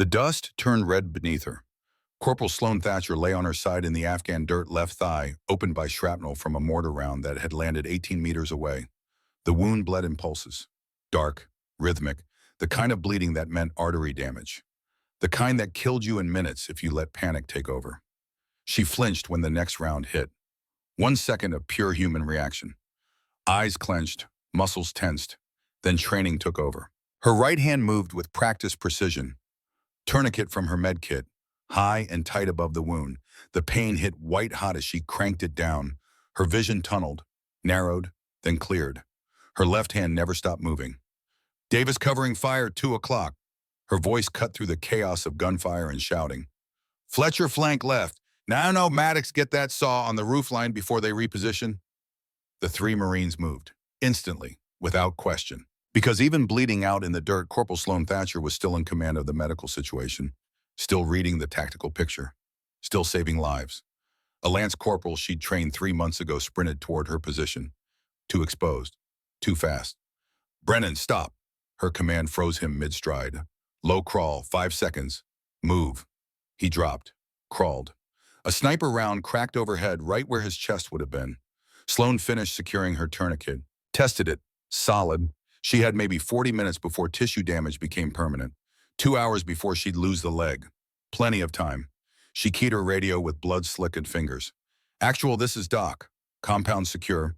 The dust turned red beneath her. Corporal Sloan Thatcher lay on her side in the Afghan dirt, left thigh, opened by shrapnel from a mortar round that had landed 18 meters away. The wound bled in pulses. Dark, rhythmic, the kind of bleeding that meant artery damage. The kind that killed you in minutes if you let panic take over. She flinched when the next round hit. 1 second of pure human reaction. Eyes clenched, muscles tensed. Then training took over. Her right hand moved with practiced precision. Tourniquet from her med kit, high and tight above the wound. The pain hit white hot as she cranked it down. Her vision tunneled, narrowed, then cleared. Her left hand never stopped moving. Davis covering fire, 2 o'clock. Her voice cut through the chaos of gunfire and shouting. Fletcher flank left. Now no, Maddox, get that saw on the roofline before they reposition. The 3 Marines moved, instantly, without question. Because even bleeding out in the dirt, Corporal Sloan Thatcher was still in command of the medical situation, still reading the tactical picture, still saving lives. A lance corporal she'd trained 3 months ago sprinted toward her position. Too exposed, too fast. Brennan, stop. Her command froze him mid-stride. Low crawl, 5 seconds. Move. He dropped, crawled. A sniper round cracked overhead right where his chest would have been. Sloan finished securing her tourniquet, tested it, solid. She had maybe 40 minutes before tissue damage became permanent. 2 hours before she'd lose the leg. Plenty of time. She keyed her radio with blood-slickened fingers. Actual, this is Doc. Compound secure.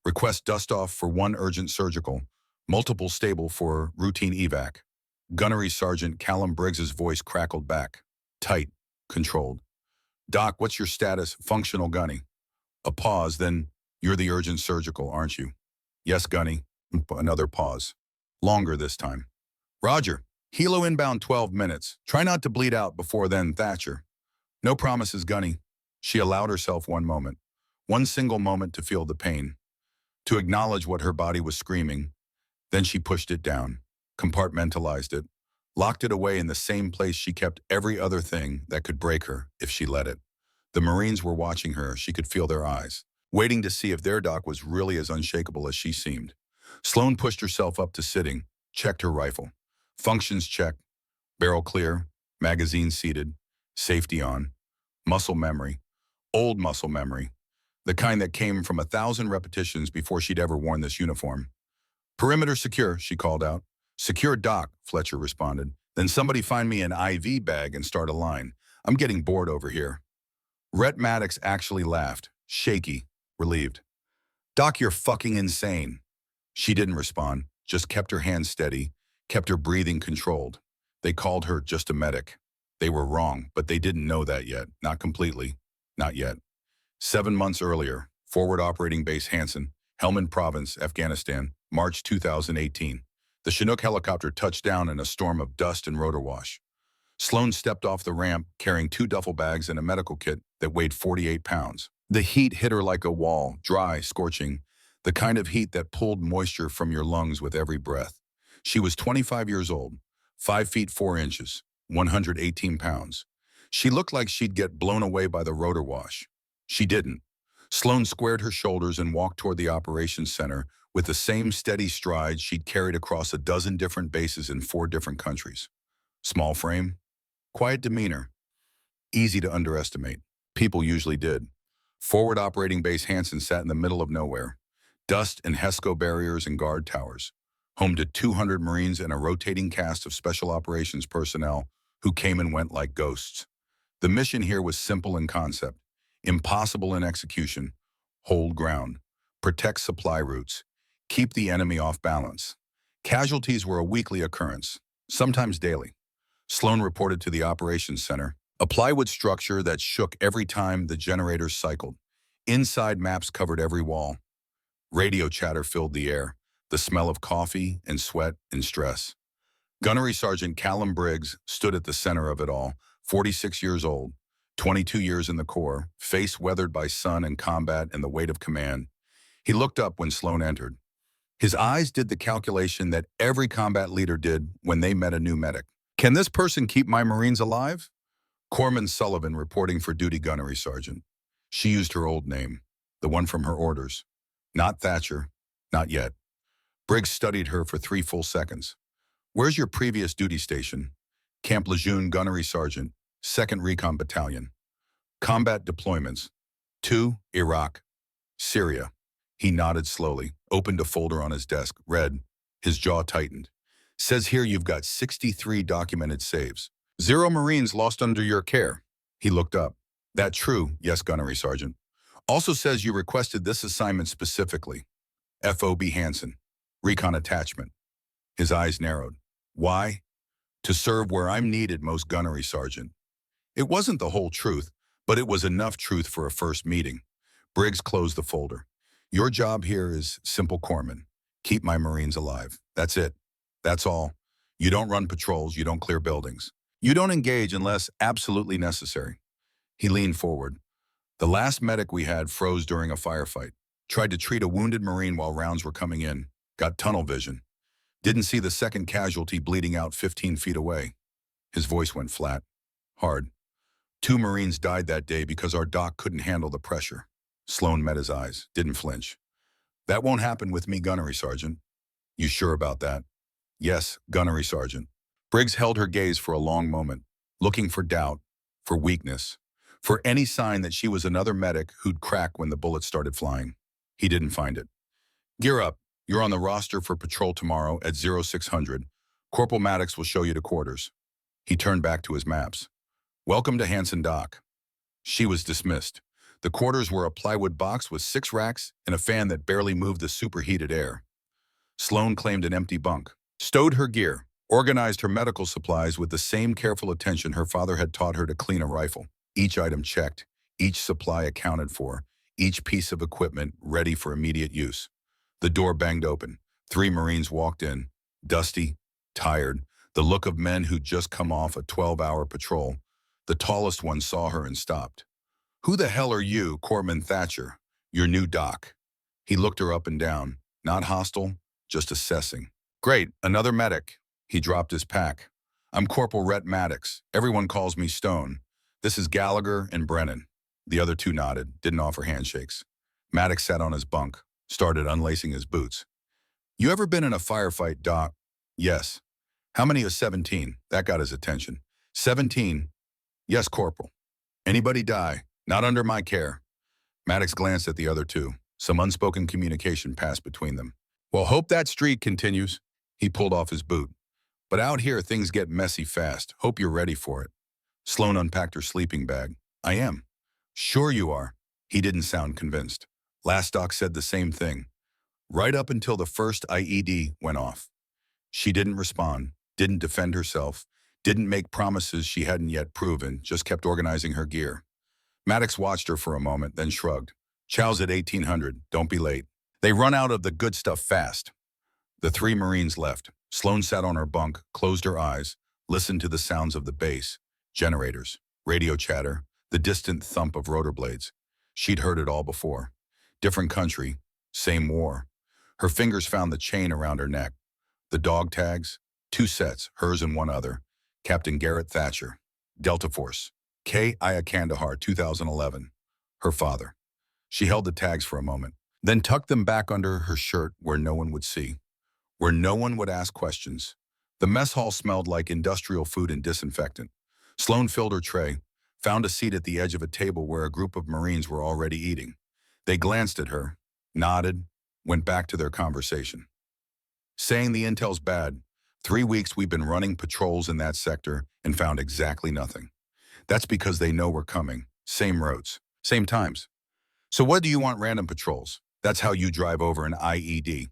Request dust-off for 1 urgent surgical. Multiple stable for routine evac. Gunnery Sergeant Callum Briggs's voice crackled back. Tight, controlled. Doc, what's your status? Functional, Gunny. A pause, then, you're the urgent surgical, aren't you? Yes, Gunny. Another pause. Longer this time. Roger. Helo inbound 12 minutes. Try not to bleed out before then, Thatcher. No promises, Gunny. She allowed herself 1 moment. 1 single moment to feel the pain. To acknowledge what her body was screaming. Then she pushed it down, compartmentalized it, locked it away in the same place she kept every other thing that could break her if she let it. The Marines were watching her. She could feel their eyes, waiting to see if their doc was really as unshakable as she seemed. Sloan pushed herself up to sitting, checked her rifle. Functions checked, barrel clear, magazine seated, safety on. Muscle memory, old muscle memory, the kind that came from 1,000 repetitions before she'd ever worn this uniform. Perimeter secure, she called out. Secure, Doc, Fletcher responded. Then somebody find me an IV bag and start a line. I'm getting bored over here. Rhett Maddox actually laughed, shaky, relieved. Doc, you're fucking insane. She didn't respond, just kept her hands steady, kept her breathing controlled. They called her just a medic. They were wrong, but they didn't know that yet. Not completely. Not yet. 7 months earlier, Forward Operating Base Hansen, Helmand Province, Afghanistan, March 2018. The Chinook helicopter touched down in a storm of dust and rotor wash. Sloan stepped off the ramp, carrying 2 duffel bags and a medical kit that weighed 48 pounds. The heat hit her like a wall, dry, scorching, the kind of heat that pulled moisture from your lungs with every breath. She was 25 years old, 5 feet 4 inches, 118 pounds. She looked like she'd get blown away by the rotor wash. She didn't. Sloan squared her shoulders and walked toward the operations center with the same steady stride she'd carried across a dozen different bases in 4 different countries. Small frame, quiet demeanor, easy to underestimate. People usually did. Forward Operating Base Hansen sat in the middle of nowhere. Dust and HESCO barriers and guard towers. Home to 200 Marines and a rotating cast of special operations personnel who came and went like ghosts. The mission here was simple in concept, impossible in execution. Hold ground, protect supply routes, keep the enemy off balance. Casualties were a weekly occurrence, sometimes daily. Sloan reported to the operations center, a plywood structure that shook every time the generators cycled. Inside maps covered every wall. Radio chatter filled the air, the smell of coffee and sweat and stress. Gunnery Sergeant Callum Briggs stood at the center of it all, 46 years old, 22 years in the Corps, face weathered by sun and combat and the weight of command. He looked up when Sloan entered. His eyes did the calculation that every combat leader did when they met a new medic. Can this person keep my Marines alive? Corpsman Sullivan reporting for duty, Gunnery Sergeant. She used her old name, the one from her orders. Not Thatcher, not yet. Briggs studied her for 3 full seconds. Where's your previous duty station? Camp Lejeune Gunnery Sergeant, 2nd Recon Battalion. Combat deployments. 2. Iraq. Syria. He nodded slowly, opened a folder on his desk, read. His jaw tightened. Says here you've got 63 documented saves. 0 Marines lost under your care. He looked up. That true, yes, Gunnery Sergeant. Also says you requested this assignment specifically. F.O.B. Hansen. Recon Attachment. His eyes narrowed. Why? To serve where I'm needed most, Gunnery Sergeant. It wasn't the whole truth, but it was enough truth for a first meeting. Briggs closed the folder. Your job here is simple corpsman. Keep my Marines alive. That's it. That's all. You don't run patrols. You don't clear buildings. You don't engage unless absolutely necessary. He leaned forward. The last medic we had froze during a firefight. Tried to treat a wounded Marine while rounds were coming in. Got tunnel vision. Didn't see the second casualty bleeding out 15 feet away. His voice went flat. Hard. 2 Marines died that day because our doc couldn't handle the pressure. Sloan met his eyes, didn't flinch. That won't happen with me, Gunnery Sergeant. You sure about that? Yes, Gunnery Sergeant. Briggs held her gaze for a long moment, looking for doubt, for weakness, for any sign that she was another medic who'd crack when the bullets started flying. He didn't find it. Gear up. You're on the roster for patrol tomorrow at 0600. Corporal Maddox will show you to quarters. He turned back to his maps. Welcome to Hansen Dock. She was dismissed. The quarters were a plywood box with 6 racks and a fan that barely moved the superheated air. Sloan claimed an empty bunk, stowed her gear, organized her medical supplies with the same careful attention her father had taught her to clean a rifle. Each item checked, each supply accounted for, each piece of equipment ready for immediate use. The door banged open. 3 Marines walked in, dusty, tired, the look of men who'd just come off a 12-hour patrol. The tallest one saw her and stopped. Who the hell are you, Corpsman Thatcher? Your new doc. He looked her up and down, not hostile, just assessing. Great, another medic. He dropped his pack. I'm Corporal Rhett Maddox. Everyone calls me Stone. This is Gallagher and Brennan. The other 2 nodded, didn't offer handshakes. Maddox sat on his bunk, started unlacing his boots. You ever been in a firefight, Doc? Yes. How many of 17? That got his attention. 17. Yes, Corporal. Anybody die? Not under my care. Maddox glanced at the other 2. Some unspoken communication passed between them. Well, hope that streak continues. He pulled off his boot. But out here, things get messy fast. Hope you're ready for it. Sloan unpacked her sleeping bag. I am. Sure you are. He didn't sound convinced. Last doc said the same thing. Right up until the first IED went off. She didn't respond, didn't defend herself, didn't make promises she hadn't yet proven, just kept organizing her gear. Maddox watched her for a moment, then shrugged. Chow's at 1800. Don't be late. They run out of the good stuff fast. The 3 Marines left. Sloan sat on her bunk, closed her eyes, listened to the sounds of the base. Generators, radio chatter, the distant thump of rotor blades. She'd heard it all before. Different country, same war. Her fingers found the chain around her neck. The dog tags, 2 sets, hers and one other. Captain Garrett Thatcher. Delta Force. K. Aya Kandahar, 2011. Her father. She held the tags for a moment, then tucked them back under her shirt where no one would see, where no one would ask questions. The mess hall smelled like industrial food and disinfectant. Sloan filled her tray, found a seat at the edge of a table where a group of Marines were already eating. They glanced at her, nodded, went back to their conversation. Saying the intel's bad. 3 weeks we've been running patrols in that sector and found exactly nothing. That's because they know we're coming. Same roads, same times. So what do you want random patrols? That's how you drive over an IED.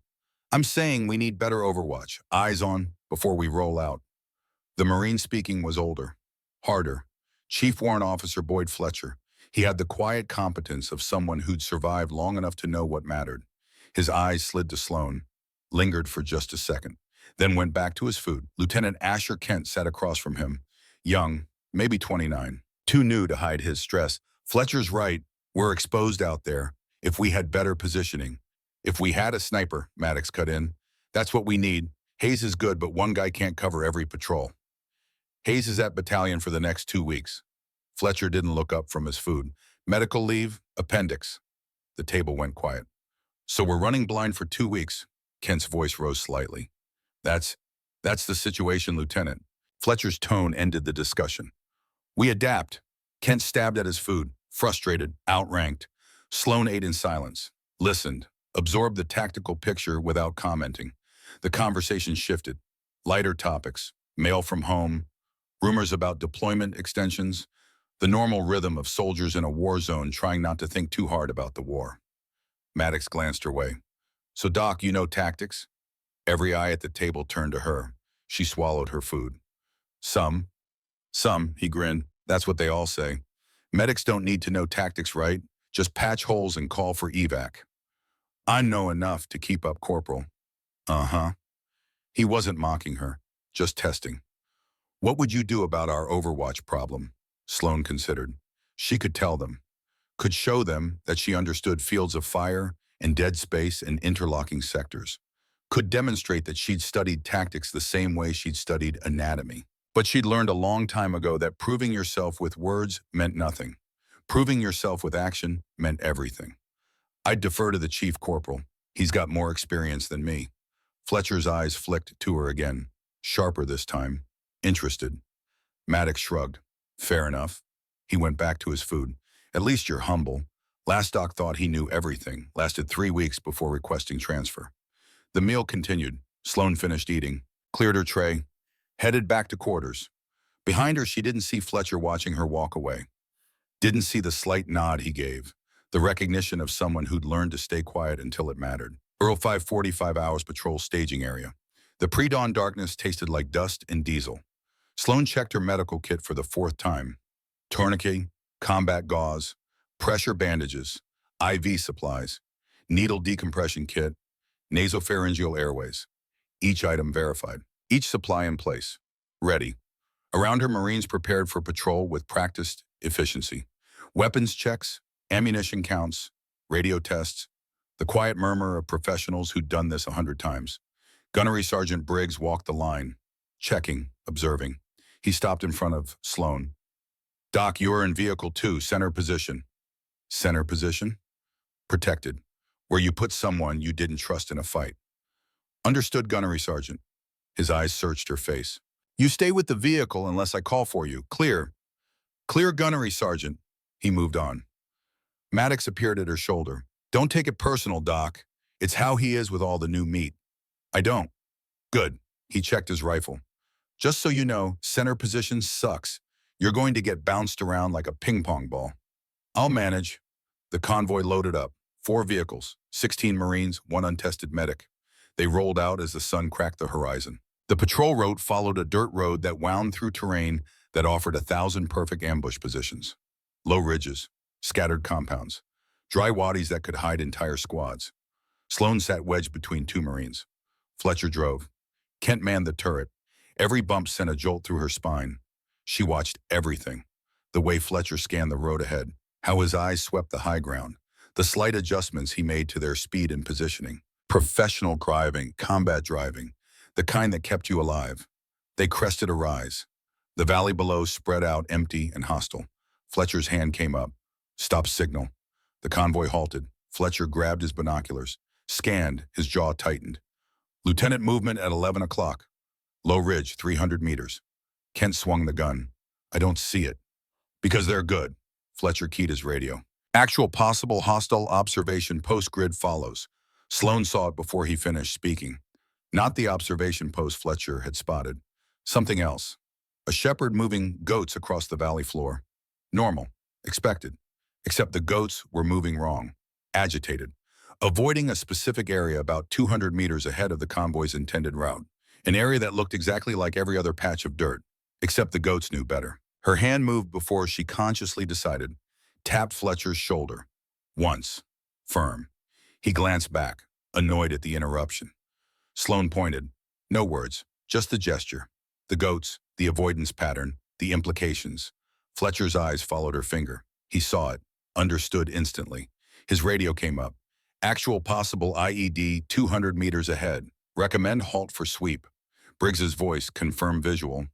I'm saying we need better overwatch, eyes on, before we roll out. The Marine speaking was older, harder. Chief Warrant Officer Boyd Fletcher. He had the quiet competence of someone who'd survived long enough to know what mattered. His eyes slid to Sloan, lingered for just a second, then went back to his food. Lieutenant Asher Kent sat across from him, young, maybe 29, too new to hide his stress. Fletcher's right, we're exposed out there. If we had better positioning. If we had a sniper, Maddox cut in. That's what we need. Hayes is good, but one guy can't cover every patrol. Hayes is at battalion for the next 2 weeks. Fletcher didn't look up from his food. Medical leave, appendix. The table went quiet. So we're running blind for 2 weeks. Kent's voice rose slightly. That's the situation, Lieutenant. Fletcher's tone ended the discussion. We adapt. Kent stabbed at his food, frustrated, outranked. Sloan ate in silence, listened, absorbed the tactical picture without commenting. The conversation shifted. Lighter topics, mail from home, rumors about deployment extensions, the normal rhythm of soldiers in a war zone trying not to think too hard about the war. Maddox glanced her way. So, Doc, you know tactics? Every eye at the table turned to her. She swallowed her food. Some. Some, he grinned. That's what they all say. Medics don't need to know tactics, right? Just patch holes and call for evac. I know enough to keep up, Corporal. Uh-huh. He wasn't mocking her, just testing. What would you do about our Overwatch problem? Sloan considered. She could tell them, could show them that she understood fields of fire and dead space and interlocking sectors, could demonstrate that she'd studied tactics the same way she'd studied anatomy. But she'd learned a long time ago that proving yourself with words meant nothing. Proving yourself with action meant everything. I'd defer to the chief corporal. He's got more experience than me. Fletcher's eyes flicked to her again, sharper this time, interested. Maddox shrugged. Fair enough. He went back to his food. At least you're humble. Last Doc thought he knew everything, lasted 3 weeks before requesting transfer. The meal continued. Sloan finished eating, cleared her tray, headed back to quarters. Behind her, she didn't see Fletcher watching her walk away. Didn't see the slight nod he gave, the recognition of someone who'd learned to stay quiet until it mattered. Earl 545 hours patrol staging area. The pre-dawn darkness tasted like dust and diesel. Sloan checked her medical kit for the 4th time. Tourniquet, combat gauze, pressure bandages, IV supplies, needle decompression kit, nasopharyngeal airways. Each item verified. Each supply in place. Ready. Around her, Marines prepared for patrol with practiced efficiency. Weapons checks, ammunition counts, radio tests, the quiet murmur of professionals who'd done this 100 times. Gunnery Sergeant Briggs walked the line, checking, observing. He stopped in front of Sloan. Doc, you're in Vehicle 2, center position. Center position? Protected. Where you put someone you didn't trust in a fight. Understood, Gunnery Sergeant. His eyes searched her face. You stay with the vehicle unless I call for you. Clear. Clear, Gunnery Sergeant. He moved on. Maddox appeared at her shoulder. Don't take it personal, Doc. It's how he is with all the new meat. I don't. Good. He checked his rifle. Just so you know, center position sucks. You're going to get bounced around like a ping pong ball. I'll manage. The convoy loaded up. 4 vehicles, 16 Marines, 1 untested medic. They rolled out as the sun cracked the horizon. The patrol route followed a dirt road that wound through terrain that offered 1,000 perfect ambush positions. Low ridges, scattered compounds, dry wadis that could hide entire squads. Sloan sat wedged between 2 Marines. Fletcher drove. Kent manned the turret. Every bump sent a jolt through her spine. She watched everything. The way Fletcher scanned the road ahead, how his eyes swept the high ground, the slight adjustments he made to their speed and positioning. Professional driving, combat driving, the kind that kept you alive. They crested a rise. The valley below spread out empty and hostile. Fletcher's hand came up. Stop signal. The convoy halted. Fletcher grabbed his binoculars, scanned, his jaw tightened. Lieutenant movement at 11 o'clock. Low ridge, 300 meters. Kent swung the gun. I don't see it. Because they're good. Fletcher keyed his radio. Actual possible hostile observation post-grid follows. Sloan saw it before he finished speaking. Not the observation post Fletcher had spotted. Something else. A shepherd moving goats across the valley floor. Normal. Expected. Except the goats were moving wrong. Agitated. Avoiding a specific area about 200 meters ahead of the convoy's intended route. An area that looked exactly like every other patch of dirt. Except the goats knew better. Her hand moved before she consciously decided. Tapped Fletcher's shoulder. Once. Firm. He glanced back, annoyed at the interruption. Sloan pointed. No words, just the gesture. The goats, the avoidance pattern, the implications. Fletcher's eyes followed her finger. He saw it, understood instantly. His radio came up. Actual possible IED 200 meters ahead. Recommend halt for sweep. Briggs's voice, confirm visual.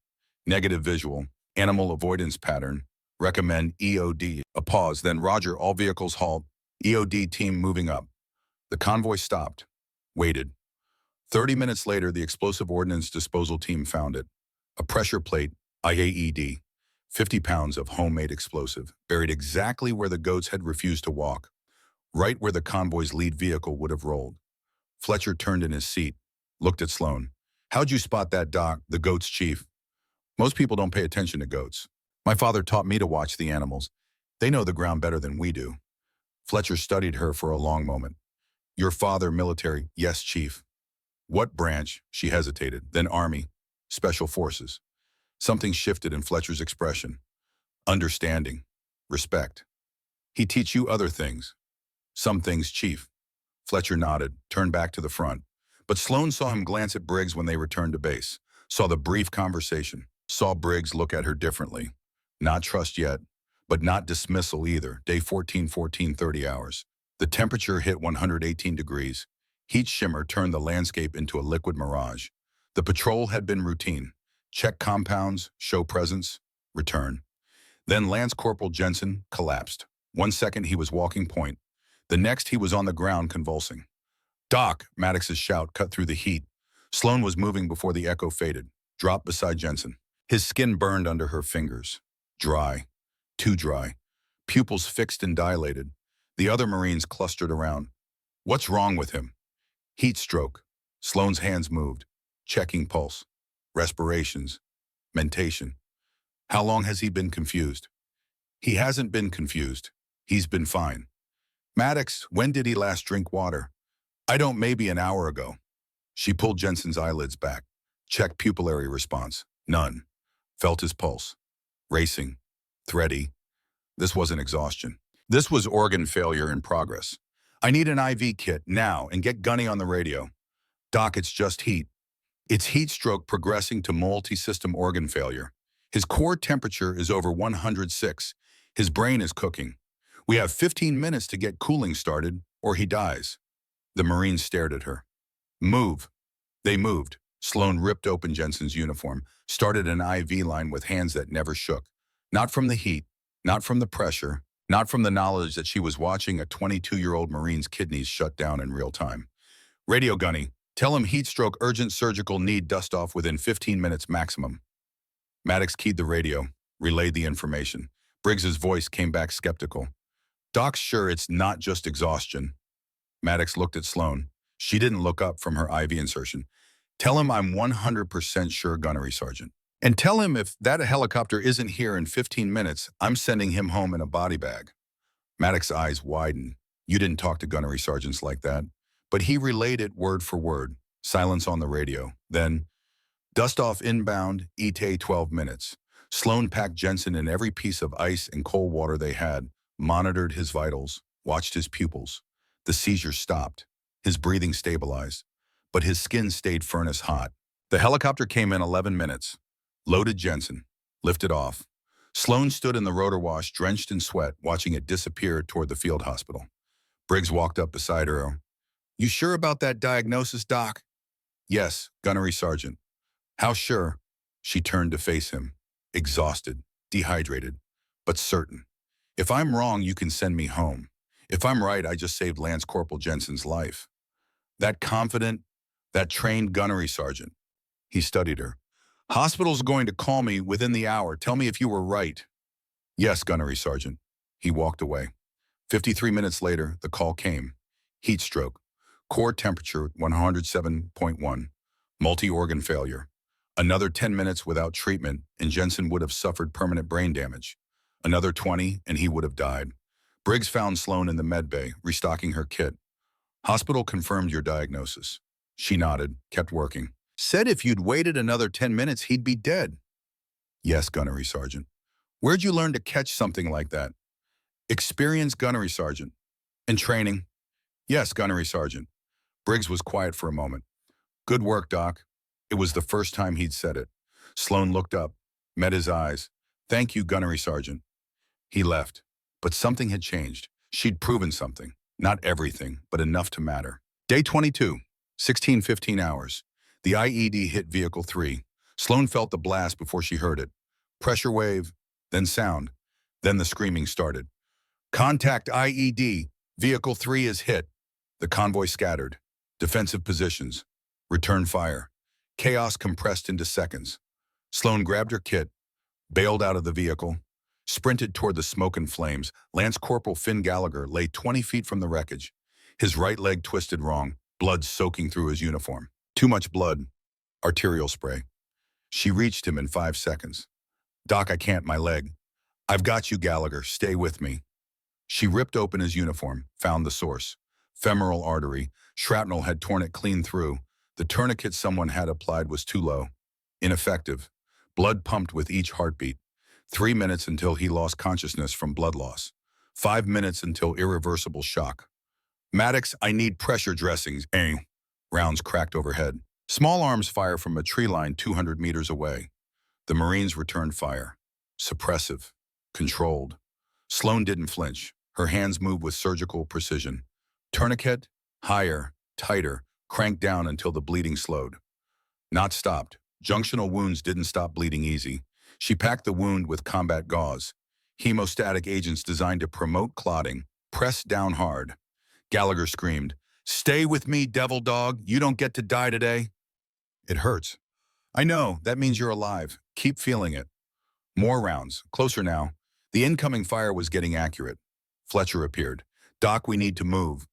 Negative visual. Animal avoidance pattern. Recommend EOD. A pause, then Roger, all vehicles halt. EOD team moving up. The convoy stopped. Waited. 30 minutes later, the explosive ordnance disposal team found it. A pressure plate, IAED, 50 pounds of homemade explosive, buried exactly where the goats had refused to walk, right where the convoy's lead vehicle would have rolled. Fletcher turned in his seat, looked at Sloan. How'd you spot that, Doc, the goat's chief? Most people don't pay attention to goats. My father taught me to watch the animals. They know the ground better than we do. Fletcher studied her for a long moment. Your father, military? Yes, chief. What branch? She hesitated. Then Army. Special Forces. Something shifted in Fletcher's expression. Understanding. Respect. He teach you other things. Some things, chief. Fletcher nodded, turned back to the front. But Sloan saw him glance at Briggs when they returned to base. Saw the brief conversation. Saw Briggs look at her differently. Not trust yet, but not dismissal either. Day 14, 30 hours. The temperature hit 118 degrees. Heat shimmer turned the landscape into a liquid mirage. The patrol had been routine. Check compounds, show presence, return. Then Lance Corporal Jensen collapsed. 1 second he was walking point. The next he was on the ground convulsing. Doc, Maddox's shout cut through the heat. Sloan was moving before the echo faded, dropped beside Jensen. His skin burned under her fingers. Dry. Too dry. Pupils fixed and dilated. The other Marines clustered around. What's wrong with him? Heat stroke. Sloan's hands moved, checking pulse, respirations, mentation. How long has he been confused? He hasn't been confused. He's been fine. Maddox, when did he last drink water? I don't, maybe an hour ago. She pulled Jensen's eyelids back. Checked pupillary response. None. Felt his pulse. Racing. Thready. This wasn't exhaustion. This was organ failure in progress. I need an IV kit now and get Gunny on the radio. Doc, it's just heat. It's heat stroke progressing to multi-system organ failure. His core temperature is over 106. His brain is cooking. We have 15 minutes to get cooling started, or he dies. The Marines stared at her. Move. They moved. Sloan ripped open Jensen's uniform, started an IV line with hands that never shook. Not from the heat, not from the pressure, not from the knowledge that she was watching a 22-year-old Marine's kidneys shut down in real time. Radio Gunny, tell him heat stroke urgent surgical need dust off within 15 minutes maximum. Maddox keyed the radio, relayed the information. Briggs's voice came back skeptical. Doc's sure it's not just exhaustion. Maddox looked at Sloan. She didn't look up from her IV insertion. Tell him I'm 100% sure, Gunnery Sergeant. And tell him if that helicopter isn't here in 15 minutes, I'm sending him home in a body bag. Maddox's eyes widened. You didn't talk to gunnery sergeants like that. But he relayed it word for word. Silence on the radio. Then, dust off inbound, ETA 12 minutes. Sloan packed Jensen in every piece of ice and cold water they had, monitored his vitals, watched his pupils. The seizure stopped. His breathing stabilized. But his skin stayed furnace hot. The helicopter came in 11 minutes. Loaded Jensen. Lifted off. Sloan stood in the rotor wash, drenched in sweat, watching it disappear toward the field hospital. Briggs walked up beside her. You sure about that diagnosis, Doc? Yes, gunnery sergeant. How sure? She turned to face him. Exhausted, dehydrated, but certain. If I'm wrong, you can send me home. If I'm right, I just saved Lance Corporal Jensen's life. That confident, that trained gunnery sergeant. He studied her. Hospital's going to call me within the hour. Tell me if you were right. Yes, gunnery sergeant. He walked away. 53 minutes later, the call came. Heat stroke. Core temperature 107.1. Multi-organ failure. Another 10 minutes without treatment, and Jensen would have suffered permanent brain damage. Another 20, and he would have died. Briggs found Sloan in the med bay, restocking her kit. Hospital confirmed your diagnosis. She nodded, kept working. Said if you'd waited another 10 minutes, he'd be dead. Yes, gunnery sergeant. Where'd you learn to catch something like that? Experienced gunnery sergeant. In training? Yes, gunnery sergeant. Briggs was quiet for a moment. Good work, Doc. It was the first time he'd said it. Sloan looked up, met his eyes. Thank you, gunnery sergeant. He left. But something had changed. She'd proven something. Not everything, but enough to matter. Day 22, 16:15 hours. The IED hit Vehicle 3. Sloan felt the blast before she heard it. Pressure wave, then sound. Then the screaming started. Contact IED. Vehicle 3 is hit. The convoy scattered. Defensive positions. Return fire. Chaos compressed into seconds. Sloan grabbed her kit, bailed out of the vehicle, sprinted toward the smoke and flames. Lance Corporal Finn Gallagher lay 20 feet from the wreckage, his right leg twisted wrong, blood soaking through his uniform. Too much blood. Arterial spray. She reached him in 5 seconds. Doc, I can't, my leg. I've got you, Gallagher. Stay with me. She ripped open his uniform, found the source. Femoral artery. Shrapnel had torn it clean through. The tourniquet someone had applied was too low. Ineffective. Blood pumped with each heartbeat. 3 minutes until he lost consciousness from blood loss. 5 minutes until irreversible shock. Maddox, I need pressure dressings. Rounds cracked overhead. Small arms fire from a tree line 200 meters away. The Marines returned fire. Suppressive. Controlled. Sloan didn't flinch. Her hands moved with surgical precision. Tourniquet, higher, tighter, cranked down until the bleeding slowed. Not stopped. Junctional wounds didn't stop bleeding easy. She packed the wound with combat gauze. Hemostatic agents designed to promote clotting. Pressed down hard. Gallagher screamed, "Stay with me, devil dog. You don't get to die today." It hurts. I know. That means you're alive. Keep feeling it. More rounds. Closer now. The incoming fire was getting accurate. Fletcher appeared. Doc, we need to move.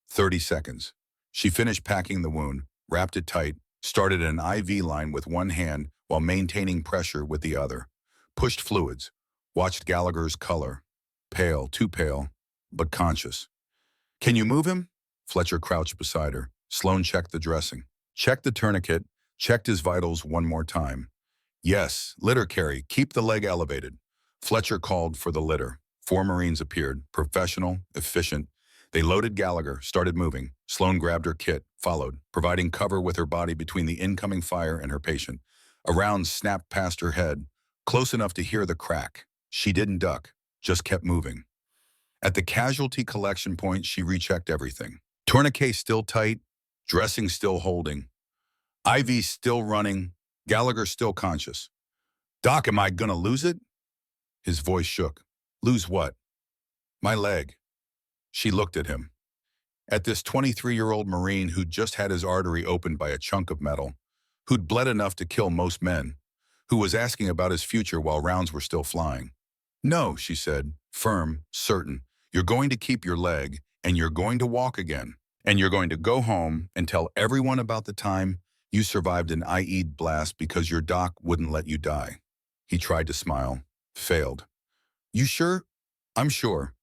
30 seconds. She finished packing the wound, wrapped it tight, started an IV line with one hand while maintaining pressure with the other. Pushed fluids. Watched Gallagher's color. Pale, too pale, but conscious. Can you move him? Fletcher crouched beside her. Sloan checked the dressing. Checked the tourniquet. Checked his vitals one more time. Yes, litter carry. Keep the leg elevated. Fletcher called for the litter. 4 Marines appeared, professional, efficient. They loaded Gallagher, started moving. Sloan grabbed her kit, followed, providing cover with her body between the incoming fire and her patient. A round snapped past her head, close enough to hear the crack. She didn't duck, just kept moving. At the casualty collection point, she rechecked everything. Tourniquet still tight, dressing still holding. IV still running, Gallagher still conscious. Doc, am I gonna lose it? His voice shook. Lose what? My leg. She looked at him. At this 23-year-old Marine who'd just had his artery opened by a chunk of metal, who'd bled enough to kill most men, who was asking about his future while rounds were still flying. No, she said, firm, certain. You're going to keep your leg, and you're going to walk again. And you're going to go home and tell everyone about the time you survived an IED blast because your doc wouldn't let you die. He tried to smile. Failed. You sure? I'm sure.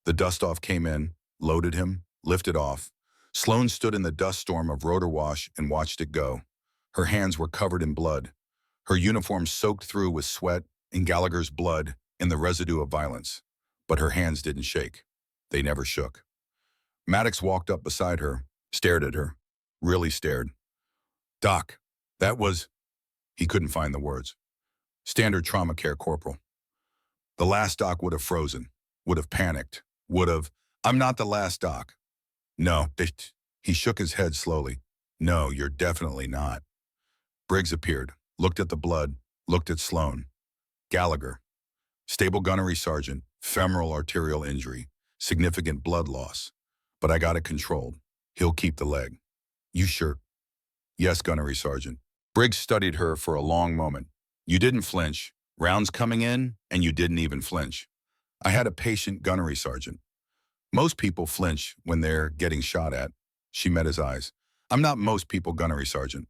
The dust-off came in, loaded him, lifted off. Sloan stood in the dust storm of rotor wash and watched it go. Her hands were covered in blood. Her uniform soaked through with sweat and Gallagher's blood and the residue of violence. But her hands didn't shake. They never shook. Maddox walked up beside her, stared at her, really stared. Doc, that was... He couldn't find the words. Standard trauma care corporal. The last doc would have frozen, would have panicked, would have... I'm not the last doc. No, he shook his head slowly. No, you're definitely not. Briggs appeared, looked at the blood, looked at Sloan. Gallagher. Stable gunnery sergeant, femoral arterial injury, significant blood loss. But I got it controlled. He'll keep the leg. You sure? Yes, gunnery sergeant. Briggs studied her for a long moment. You didn't flinch. Rounds coming in, and you didn't even flinch. I had a patient, gunnery sergeant. Most people flinch when they're getting shot at. She met his eyes. I'm not most people, gunnery sergeant.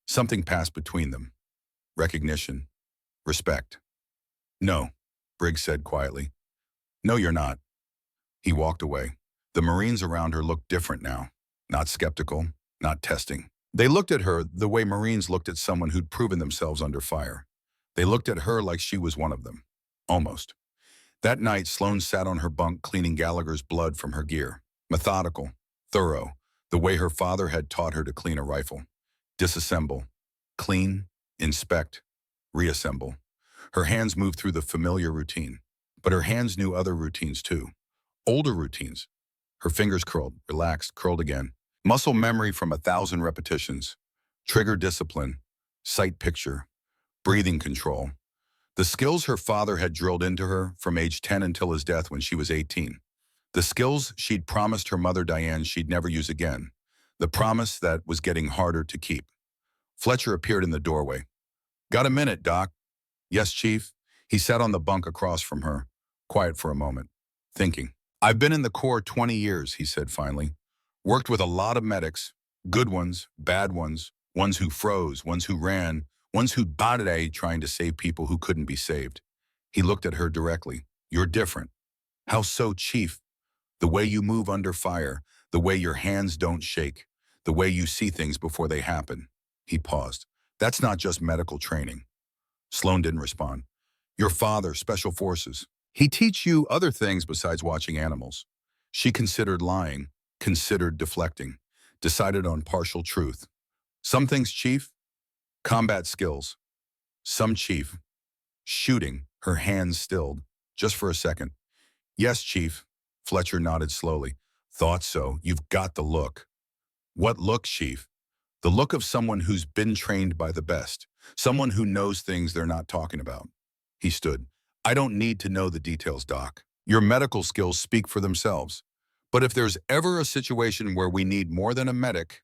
Something passed between them. Recognition. Respect. No, Briggs said quietly. No, you're not. He walked away. The Marines around her looked different now. Not skeptical, not testing. They looked at her the way Marines looked at someone who'd proven themselves under fire. They looked at her like she was one of them. Almost. That night, Sloan sat on her bunk cleaning Gallagher's blood from her gear. Methodical, thorough, the way her father had taught her to clean a rifle. Disassemble, clean, inspect, reassemble. Her hands moved through the familiar routine, but her hands knew other routines too. Older routines. Her fingers curled, relaxed, curled again. Muscle memory from 1,000 repetitions. Trigger discipline, sight picture, breathing control. The skills her father had drilled into her from age 10 until his death when she was 18. The skills she'd promised her mother Diane she'd never use again. The promise that was getting harder to keep. Fletcher appeared in the doorway. Got a minute, Doc? Yes, Chief. He sat on the bunk across from her, quiet for a moment, thinking. I've been in the Corps 20 years, he said finally. Worked with a lot of medics, good ones, bad ones who froze, ones who ran, ones who died trying to save people who couldn't be saved. He looked at her directly. You're different. How so, Chief? The way you move under fire, the way your hands don't shake, the way you see things before they happen. He paused. That's not just medical training. Sloan didn't respond. Your father, Special Forces. He teach you other things besides watching animals. She considered lying, considered deflecting, decided on partial truth. Some things, Chief, combat skills. Some, Chief, shooting, her hands stilled, just for a second. Yes, Chief. Fletcher nodded slowly. Thought so. You've got the look. What look, Chief? The look of someone who's been trained by the best. Someone who knows things they're not talking about. He stood. I don't need to know the details, Doc. Your medical skills speak for themselves. But if there's ever a situation where we need more than a medic,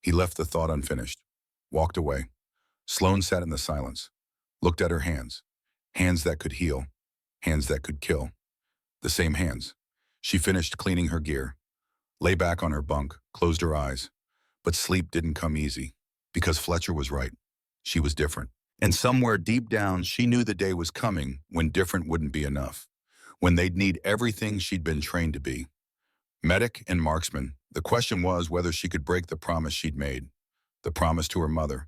he left the thought unfinished, walked away. Sloan sat in the silence, looked at her hands. Hands that could heal, hands that could kill. The same hands. She finished cleaning her gear, lay back on her bunk, closed her eyes. But sleep didn't come easy, because Fletcher was right. She was different. And somewhere deep down, she knew the day was coming when different wouldn't be enough, when they'd need everything she'd been trained to be. Medic and marksman, the question was whether she could break the promise she'd made, the promise to her mother,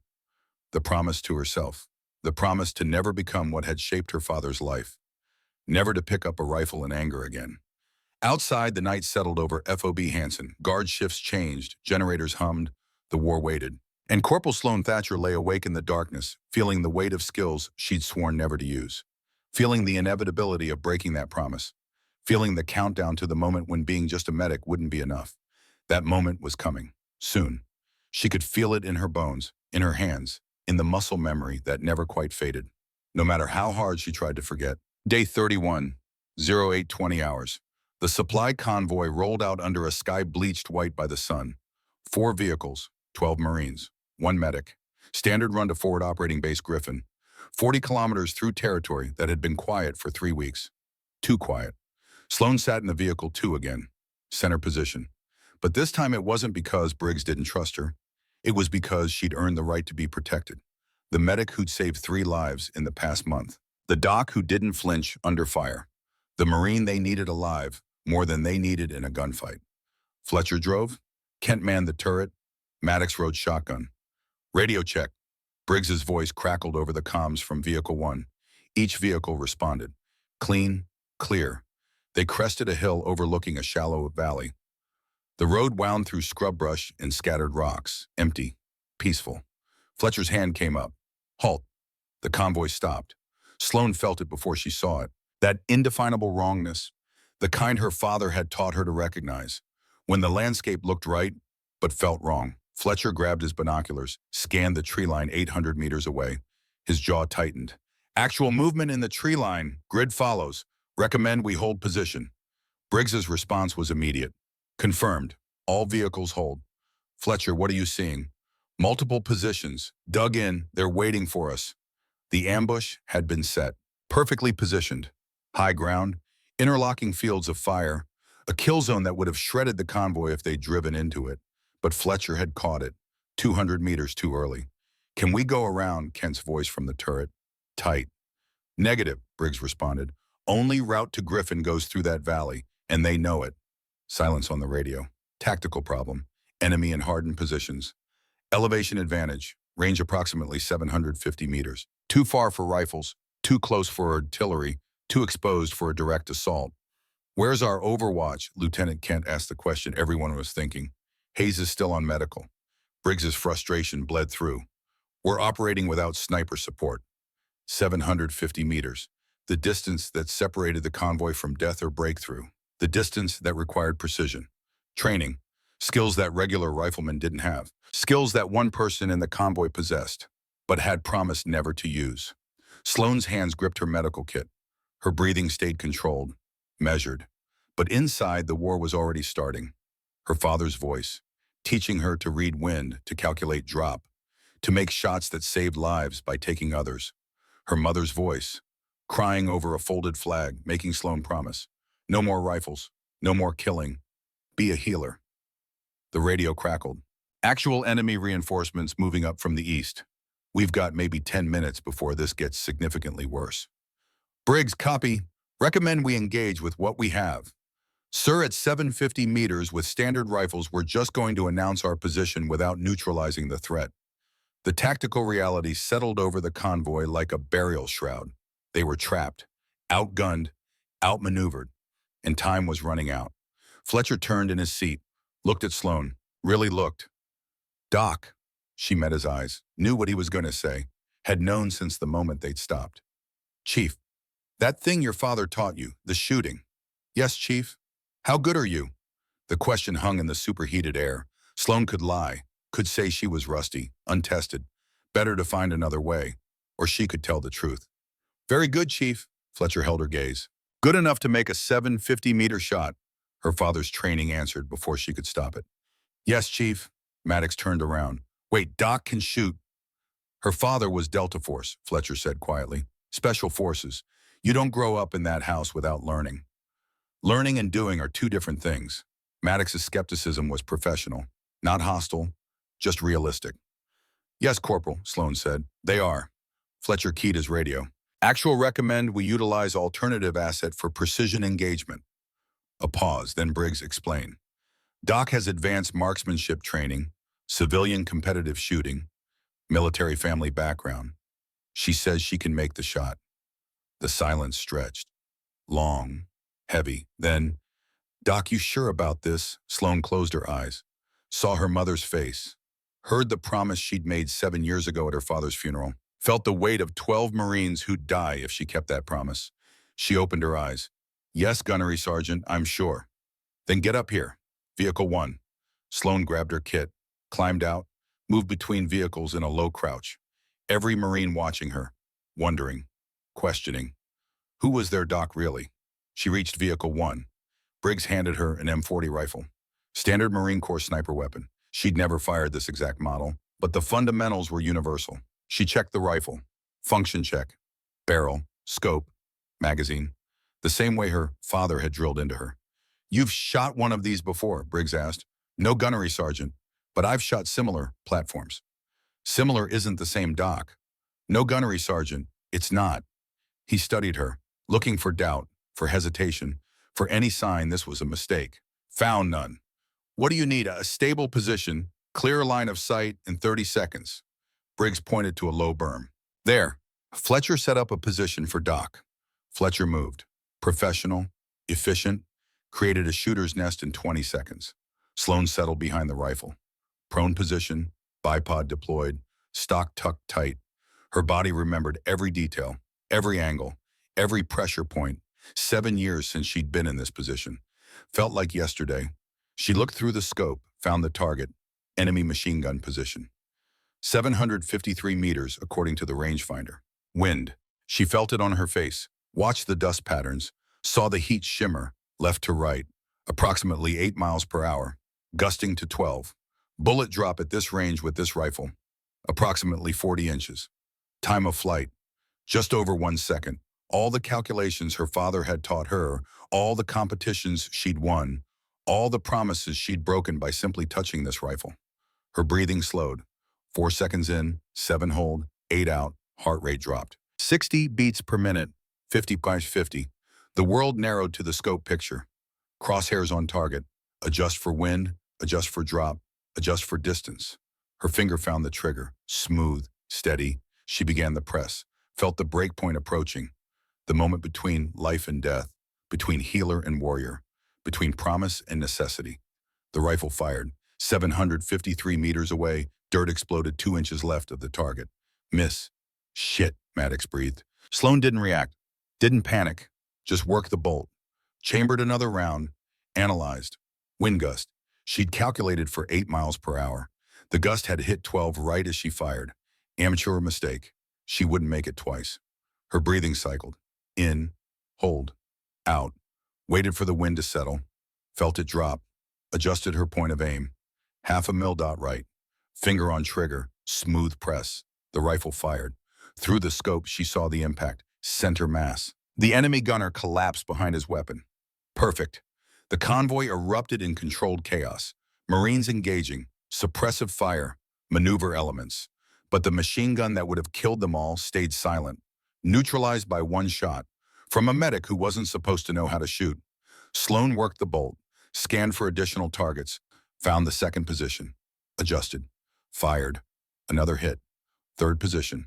the promise to herself, the promise to never become what had shaped her father's life, never to pick up a rifle in anger again. Outside, the night settled over FOB Hansen. Guard shifts changed, generators hummed, the war waited. And Corporal Sloan Thatcher lay awake in the darkness, feeling the weight of skills she'd sworn never to use, feeling the inevitability of breaking that promise, feeling the countdown to the moment when being just a medic wouldn't be enough. That moment was coming, soon. She could feel it in her bones, in her hands, in the muscle memory that never quite faded, no matter how hard she tried to forget. Day 31, 0820 hours. The supply convoy rolled out under a sky bleached white by the sun. 4 vehicles, 12 Marines, 1 medic. Standard run to forward operating base Griffin. 40 kilometers through territory that had been quiet for 3 weeks. Too quiet. Sloan sat in the vehicle 2 again, center position. But this time it wasn't because Briggs didn't trust her. It was because she'd earned the right to be protected. The medic who'd saved 3 lives in the past month. The doc who didn't flinch under fire. The Marine they needed alive, more than they needed in a gunfight. Fletcher drove. Kent manned the turret. Maddox rode shotgun. Radio check. Briggs's voice crackled over the comms from Vehicle 1. Each vehicle responded. Clean, clear. They crested a hill overlooking a shallow valley. The road wound through scrub brush and scattered rocks, empty, peaceful. Fletcher's hand came up. Halt. The convoy stopped. Sloan felt it before she saw it. That indefinable wrongness, the kind her father had taught her to recognize. When the landscape looked right, but felt wrong. Fletcher grabbed his binoculars, scanned the tree line 800 meters away. His jaw tightened. Actual movement in the tree line. Grid follows. Recommend we hold position. Briggs's response was immediate. Confirmed. All vehicles hold. Fletcher, what are you seeing? Multiple positions. Dug in. They're waiting for us. The ambush had been set. Perfectly positioned. High ground. Interlocking fields of fire. A kill zone that would have shredded the convoy if they'd driven into it. But Fletcher had caught it. 200 meters too early. Can we go around? Kent's voice from the turret. Tight. Negative, Briggs responded. Only route to Griffin goes through that valley, and they know it. Silence on the radio. Tactical problem. Enemy in hardened positions. Elevation advantage. Range approximately 750 meters. Too far for rifles. Too close for artillery. Too exposed for a direct assault. Where's our overwatch? Lieutenant Kent asked the question everyone was thinking. Hayes is still on medical. Briggs's frustration bled through. We're operating without sniper support. 750 meters. The distance that separated the convoy from death or breakthrough. The distance that required precision. Training. Skills that regular riflemen didn't have. Skills that one person in the convoy possessed, but had promised never to use. Sloan's hands gripped her medical kit. Her breathing stayed controlled, measured. But inside, the war was already starting. Her father's voice, teaching her to read wind, to calculate drop, to make shots that saved lives by taking others. Her mother's voice, crying over a folded flag, making Sloan promise. No more rifles, no more killing, be a healer. The radio crackled. Actual enemy reinforcements moving up from the east. We've got maybe 10 minutes before this gets significantly worse. Briggs, copy. Recommend we engage with what we have. Sir, at 750 meters with standard rifles, we're just going to announce our position without neutralizing the threat. The tactical reality settled over the convoy like a burial shroud. They were trapped, outgunned, outmaneuvered, and time was running out. Fletcher turned in his seat, looked at Sloan, really looked. Doc, she met his eyes, knew what he was going to say, had known since the moment they'd stopped. Chief, that thing your father taught you, the shooting. Yes, Chief. How good are you? The question hung in the superheated air. Sloan could lie, could say she was rusty, untested, better to find another way, or she could tell the truth. Very good, Chief. Fletcher held her gaze. Good enough to make a 750-meter shot, her father's training answered before she could stop it. Yes, Chief. Maddox turned around. Wait, Doc can shoot. Her father was Delta Force, Fletcher said quietly. Special Forces. You don't grow up in that house without learning. Learning and doing are two different things. Maddox's skepticism was professional, not hostile, just realistic. Yes, Corporal, Sloan said. They are. Fletcher keyed his radio. Actual recommend we utilize alternative asset for precision engagement. A pause, then Briggs explained. Doc has advanced marksmanship training, civilian competitive shooting, military family background. She says she can make the shot. The silence stretched. Long, heavy. Then, Doc, you sure about this? Sloan closed her eyes, saw her mother's face, heard the promise she'd made 7 years ago at her father's funeral, felt the weight of 12 Marines who'd die if she kept that promise. She opened her eyes. Yes, Gunnery Sergeant, I'm sure. Then get up here. Vehicle 1. Sloan grabbed her kit, climbed out, moved between vehicles in a low crouch. Every Marine watching her, wondering, questioning. Who was their Doc really? She reached Vehicle 1. Briggs handed her an M40 rifle. Standard Marine Corps sniper weapon. She'd never fired this exact model, but the fundamentals were universal. She checked the rifle. Function check. Barrel, scope, magazine. The same way her father had drilled into her. You've shot one of these before, Briggs asked. No, Gunnery Sergeant, but I've shot similar platforms. Similar isn't the same, Doc. No, Gunnery Sergeant, it's not. He studied her, looking for doubt, for hesitation, for any sign this was a mistake. Found none. What do you need? A stable position, clear line of sight in 30 seconds. Briggs pointed to a low berm. There. Fletcher set up a position for Doc. Fletcher moved. Professional, efficient, created a shooter's nest in 20 seconds. Sloan settled behind the rifle. Prone position, bipod deployed, stock tucked tight. Her body remembered every detail, every angle, every pressure point. 7 years since she'd been in this position. Felt like yesterday. She looked through the scope, found the target, enemy machine gun position. 753 meters, according to the rangefinder. Wind. She felt it on her face, watched the dust patterns, saw the heat shimmer, left to right, approximately 8 miles per hour, gusting to 12. Bullet drop at this range with this rifle, approximately 40 inches. Time of flight, just over 1 second. All the calculations her father had taught her, all the competitions she'd won, all the promises she'd broken by simply touching this rifle. Her breathing slowed. 4 seconds in, 7 hold, 8 out, heart rate dropped. 60 beats per minute, 50 by 50. The world narrowed to the scope picture. Crosshairs on target. Adjust for wind, adjust for drop, adjust for distance. Her finger found the trigger. Smooth, steady. She began the press. Felt the break point approaching. The moment between life and death, between healer and warrior, between promise and necessity. The rifle fired. 753 meters away, dirt exploded 2 inches left of the target. Miss. Shit, Maddox breathed. Sloan didn't react, didn't panic, just worked the bolt. Chambered another round, analyzed. Wind gust. She'd calculated for 8 miles per hour. The gust had hit 12 right as she fired. Amateur mistake. She wouldn't make it twice. Her breathing cycled. In, hold, out. Waited for the wind to settle. Felt it drop. Adjusted her point of aim. 0.5 mil dot right. Finger on trigger. Smooth press. The rifle fired. Through the scope, she saw the impact. Center mass. The enemy gunner collapsed behind his weapon. Perfect. The convoy erupted in controlled chaos. Marines engaging, suppressive fire, maneuver elements. But the machine gun that would have killed them all stayed silent, neutralized by one shot, from a medic who wasn't supposed to know how to shoot. Sloan worked the bolt, scanned for additional targets, found the second position, adjusted, fired. Another hit. Third position,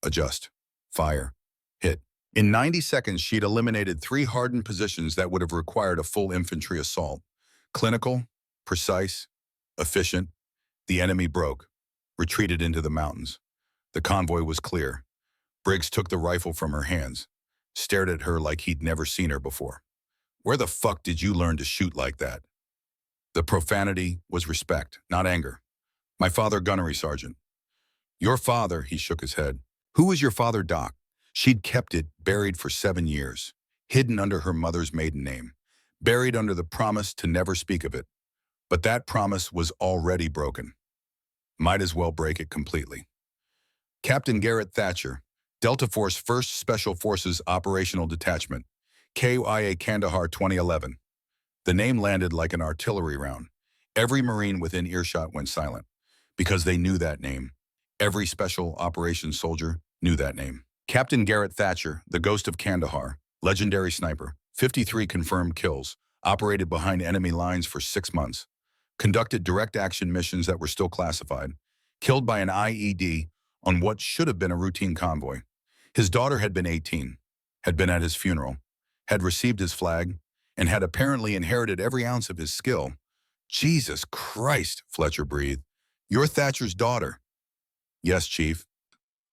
adjust, fire, hit. In 90 seconds, she'd eliminated 3 hardened positions that would have required a full infantry assault. Clinical, precise, efficient. The enemy broke, retreated into the mountains. The convoy was clear. Briggs took the rifle from her hands, stared at her like he'd never seen her before. Where the fuck did you learn to shoot like that? The profanity was respect, not anger. My father, gunnery sergeant. Your father, he shook his head. Who was your father, Doc? She'd kept it buried for 7 years, hidden under her mother's maiden name, buried under the promise to never speak of it. But that promise was already broken. Might as well break it completely. Captain Garrett Thatcher, Delta Force 1st Special Forces Operational Detachment, KIA Kandahar 2011. The name landed like an artillery round. Every Marine within earshot went silent, because they knew that name. Every Special Operations soldier knew that name. Captain Garrett Thatcher, the Ghost of Kandahar, legendary sniper, 53 confirmed kills, operated behind enemy lines for 6 months, conducted direct action missions that were still classified, killed by an IED on what should have been a routine convoy. His daughter had been 18, had been at his funeral, had received his flag, and had apparently inherited every ounce of his skill. Jesus Christ, Fletcher breathed. You're Thatcher's daughter. Yes, Chief.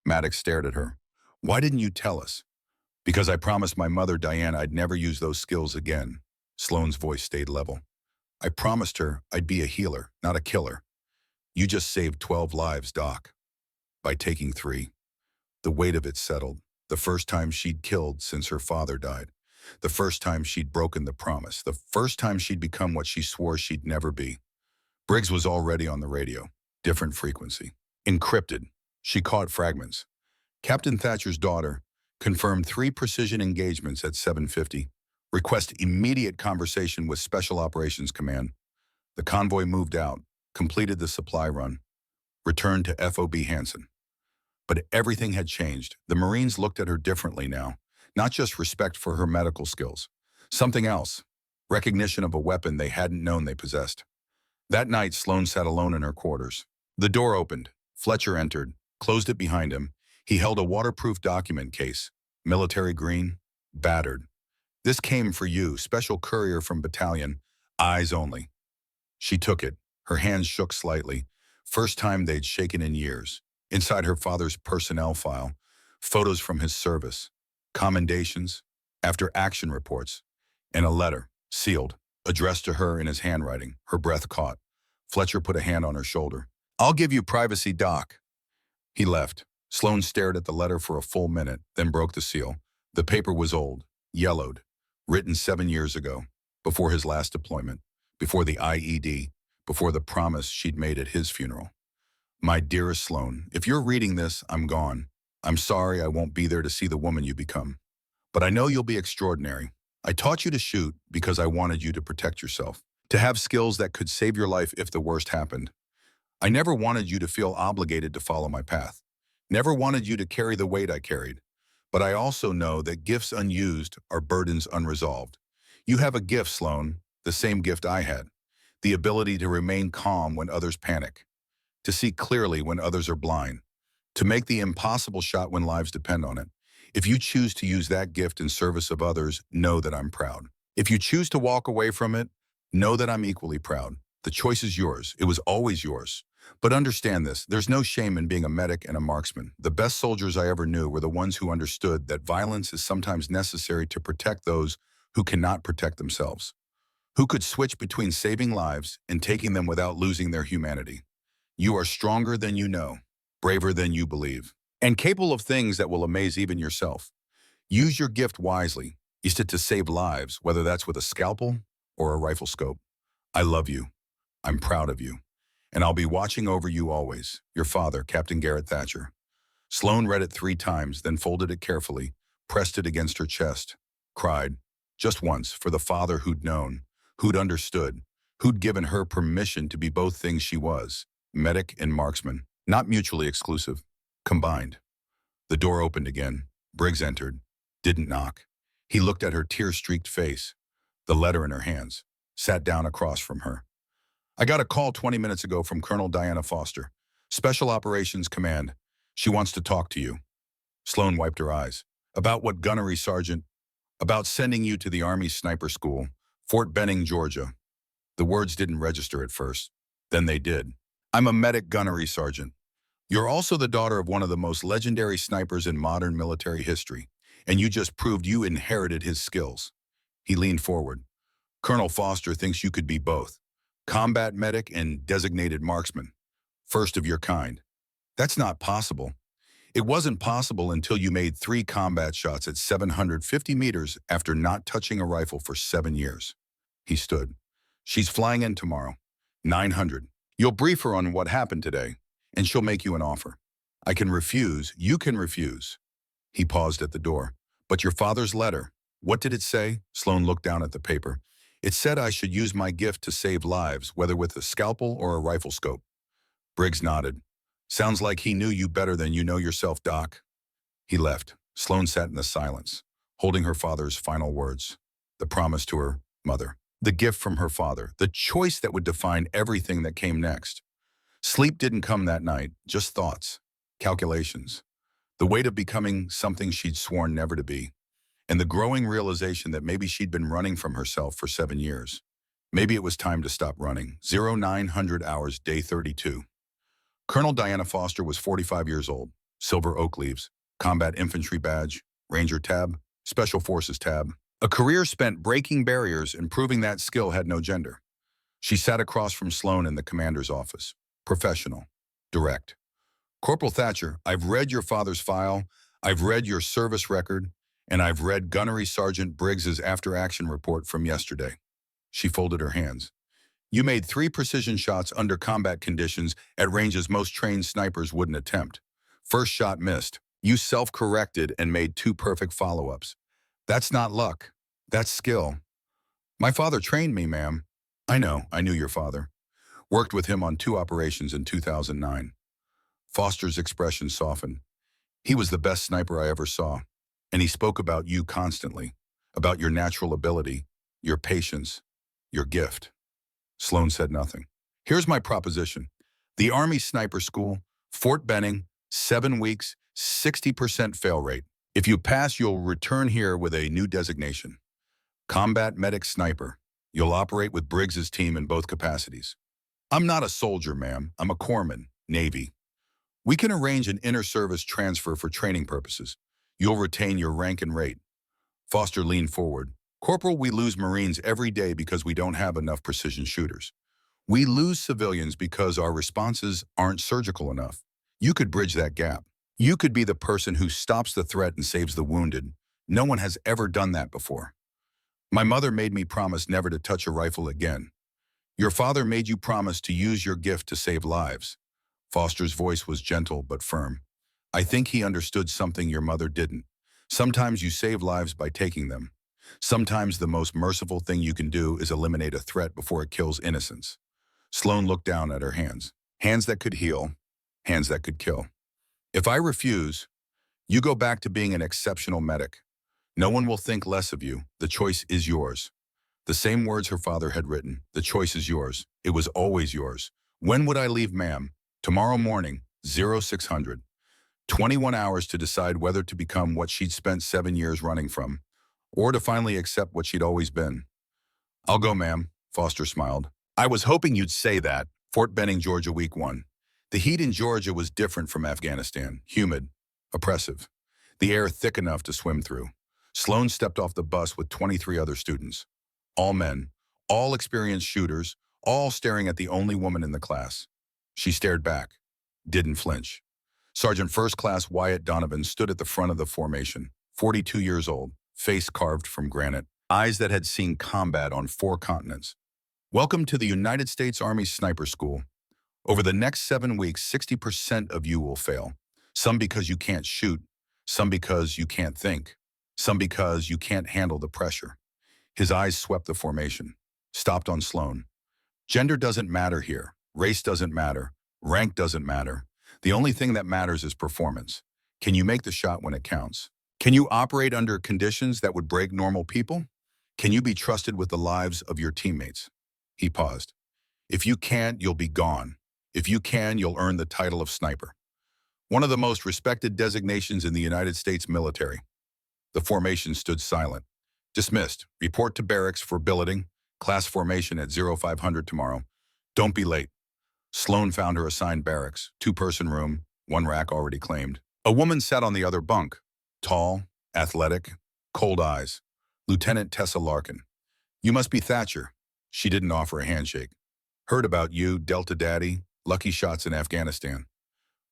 Maddox stared at her. Why didn't you tell us? Because I promised my mother, Diane, I'd never use those skills again. Sloane's voice stayed level. I promised her I'd be a healer, not a killer. You just saved 12 lives, Doc. By taking 3. The weight of it settled. The first time she'd killed since her father died. The first time she'd broken the promise. The first time she'd become what she swore she'd never be. Briggs was already on the radio. Different frequency. Encrypted. She caught fragments. Captain Thatcher's daughter confirmed 3 precision engagements at 7:50. Request immediate conversation with Special Operations Command. The convoy moved out, completed the supply run, returned to FOB Hansen. But everything had changed. The Marines looked at her differently now. Not just respect for her medical skills. Something else. Recognition of a weapon they hadn't known they possessed. That night, Sloane sat alone in her quarters. The door opened. Fletcher entered, closed it behind him. He held a waterproof document case, military green, battered. This came for you, special courier from battalion, eyes only. She took it. Her hands shook slightly. First time they'd shaken in years. Inside her father's personnel file, photos from his service, commendations, after action reports, and a letter, sealed, addressed to her in his handwriting. Her breath caught. Fletcher put a hand on her shoulder. I'll give you privacy, Doc. He left. Sloane stared at the letter for a full minute, then broke the seal. The paper was old, yellowed, written 7 years ago, before his last deployment, before the IED, before the promise she'd made at his funeral. My dearest Sloane, if you're reading this, I'm gone. I'm sorry I won't be there to see the woman you become. But I know you'll be extraordinary. I taught you to shoot because I wanted you to protect yourself, to have skills that could save your life if the worst happened. I never wanted you to feel obligated to follow my path. Never wanted you to carry the weight I carried. But I also know that gifts unused are burdens unresolved. You have a gift, Sloane, the same gift I had. The ability to remain calm when others panic. To see clearly when others are blind. To make the impossible shot when lives depend on it. If you choose to use that gift in service of others, know that I'm proud. If you choose to walk away from it, know that I'm equally proud. The choice is yours. It was always yours. But understand this, there's no shame in being a medic and a marksman. The best soldiers I ever knew were the ones who understood that violence is sometimes necessary to protect those who cannot protect themselves. Who could switch between saving lives and taking them without losing their humanity. You are stronger than you know, braver than you believe, and capable of things that will amaze even yourself. Use your gift wisely. Use it to save lives, whether that's with a scalpel or a rifle scope. I love you. I'm proud of you. And I'll be watching over you always. Your father, Captain Garrett Thatcher. Sloane read it 3 times, then folded it carefully, pressed it against her chest, cried, just once, for the father who'd known, who'd understood, who'd given her permission to be both things she was, medic and marksman, not mutually exclusive, combined. The door opened again. Briggs entered, didn't knock. He looked at her tear-streaked face, the letter in her hands, sat down across from her. I got a call 20 minutes ago from Colonel Diana Foster, Special Operations Command. She wants to talk to you. Sloane wiped her eyes. About what, gunnery sergeant? About sending you to the Army Sniper School, Fort Benning, Georgia. The words didn't register at first. Then they did. I'm a medic gunnery sergeant. You're also the daughter of one of the most legendary snipers in modern military history, and you just proved you inherited his skills. He leaned forward. Colonel Foster thinks you could be both. Combat medic and designated marksman. First of your kind. That's not possible. It wasn't possible until you made 3 combat shots at 750 meters after not touching a rifle for 7 years. He stood. She's flying in tomorrow. 900. You'll brief her on what happened today, and she'll make you an offer. I can refuse. You can refuse. He paused at the door. But your father's letter, what did it say? Sloane looked down at the paper. It said I should use my gift to save lives, whether with a scalpel or a rifle scope. Briggs nodded. Sounds like he knew you better than you know yourself, Doc. He left. Sloane sat in the silence, holding her father's final words. The promise to her mother. The gift from her father. The choice that would define everything that came next. Sleep didn't come that night, just thoughts, calculations. The weight of becoming something she'd sworn never to be. And the growing realization that maybe she'd been running from herself for 7 years. Maybe it was time to stop running. 0900 hours, day 32. Colonel Diana Foster was 45 years old, silver oak leaves, combat infantry badge, Ranger tab, Special Forces tab. A career spent breaking barriers and proving that skill had no gender. She sat across from Sloane in the commander's office. Professional. Direct. Corporal Thatcher, I've read your father's file, I've read your service record, and I've read Gunnery Sergeant Briggs's after-action report from yesterday. She folded her hands. You made 3 precision shots under combat conditions at ranges most trained snipers wouldn't attempt. First shot missed. You self-corrected and made 2 perfect follow-ups. That's not luck. That's skill. My father trained me, ma'am. I know, I knew your father. Worked with him on 2 operations in 2009. Foster's expression softened. He was the best sniper I ever saw. And he spoke about you constantly, about your natural ability, your patience, your gift. Sloane said nothing. Here's my proposition. The Army Sniper School, Fort Benning, 7 weeks, 60% fail rate. If you pass, you'll return here with a new designation. Combat Medic Sniper. You'll operate with Briggs's team in both capacities. I'm not a soldier, ma'am. I'm a corpsman, Navy. We can arrange an inter-service transfer for training purposes. You'll retain your rank and rate. Foster leaned forward. Corporal, we lose Marines every day because we don't have enough precision shooters. We lose civilians because our responses aren't surgical enough. You could bridge that gap. You could be the person who stops the threat and saves the wounded. No one has ever done that before. My mother made me promise never to touch a rifle again. Your father made you promise to use your gift to save lives. Foster's voice was gentle but firm. I think he understood something your mother didn't. Sometimes you save lives by taking them. Sometimes the most merciful thing you can do is eliminate a threat before it kills innocence. Sloane looked down at her hands. Hands that could heal, hands that could kill. If I refuse, you go back to being an exceptional medic. No one will think less of you. The choice is yours. The same words her father had written. The choice is yours. It was always yours. When would I leave, ma'am? Tomorrow morning, 0600. 21 hours to decide whether to become what she'd spent 7 years running from, or to finally accept what she'd always been. I'll go, ma'am, Foster smiled. I was hoping you'd say that. Fort Benning, Georgia, week 1. The heat in Georgia was different from Afghanistan. Humid, oppressive. The air thick enough to swim through. Sloane stepped off the bus with 23 other students. All men, all experienced shooters, all staring at the only woman in the class. She stared back, didn't flinch. Sergeant First Class Wyatt Donovan stood at the front of the formation, 42 years old, face carved from granite, eyes that had seen combat on 4 continents. Welcome to the United States Army Sniper School. Over the next 7 weeks, 60% of you will fail. Some because you can't shoot, some because you can't think, some because you can't handle the pressure. His eyes swept the formation, stopped on Sloan. Gender doesn't matter here. Race doesn't matter. Rank doesn't matter. The only thing that matters is performance. Can you make the shot when it counts? Can you operate under conditions that would break normal people? Can you be trusted with the lives of your teammates? He paused. If you can't, you'll be gone. If you can, you'll earn the title of sniper. One of the most respected designations in the United States military. The formation stood silent. Dismissed. Report to barracks for billeting. Class formation at 0500 tomorrow. Don't be late. Sloan found her assigned barracks. 2-person room, 1 rack already claimed. A woman sat on the other bunk. Tall, athletic, cold eyes. Lieutenant Tessa Larkin. You must be Thatcher. She didn't offer a handshake. Heard about you, Delta Daddy, lucky shots in Afghanistan.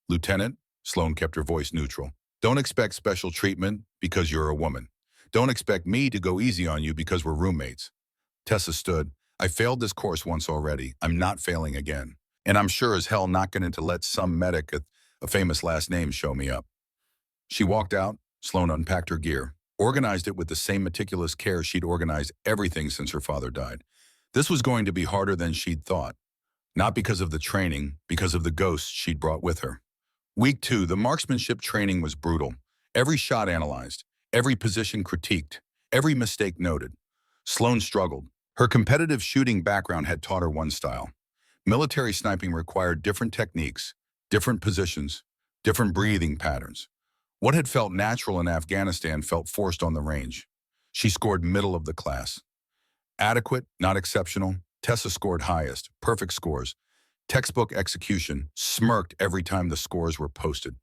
Lieutenant, Sloan kept her voice neutral. Don't expect special treatment because you're a woman. Don't expect me to go easy on you because we're roommates. Tessa stood. I failed this course once already. I'm not failing again. And I'm sure as hell not going to let some medic with a famous last name show me up. She walked out. Sloan unpacked her gear, organized it with the same meticulous care she'd organized everything since her father died. This was going to be harder than she'd thought. Not because of the training, because of the ghosts she'd brought with her. Week 2, the marksmanship training was brutal. Every shot analyzed, every position critiqued, every mistake noted. Sloan struggled. Her competitive shooting background had taught her one style. Military sniping required different techniques, different positions, different breathing patterns. What had felt natural in Afghanistan felt forced on the range. She scored middle of the class. Adequate, not exceptional. Tessa scored highest, perfect scores. Textbook execution, smirked every time the scores were posted.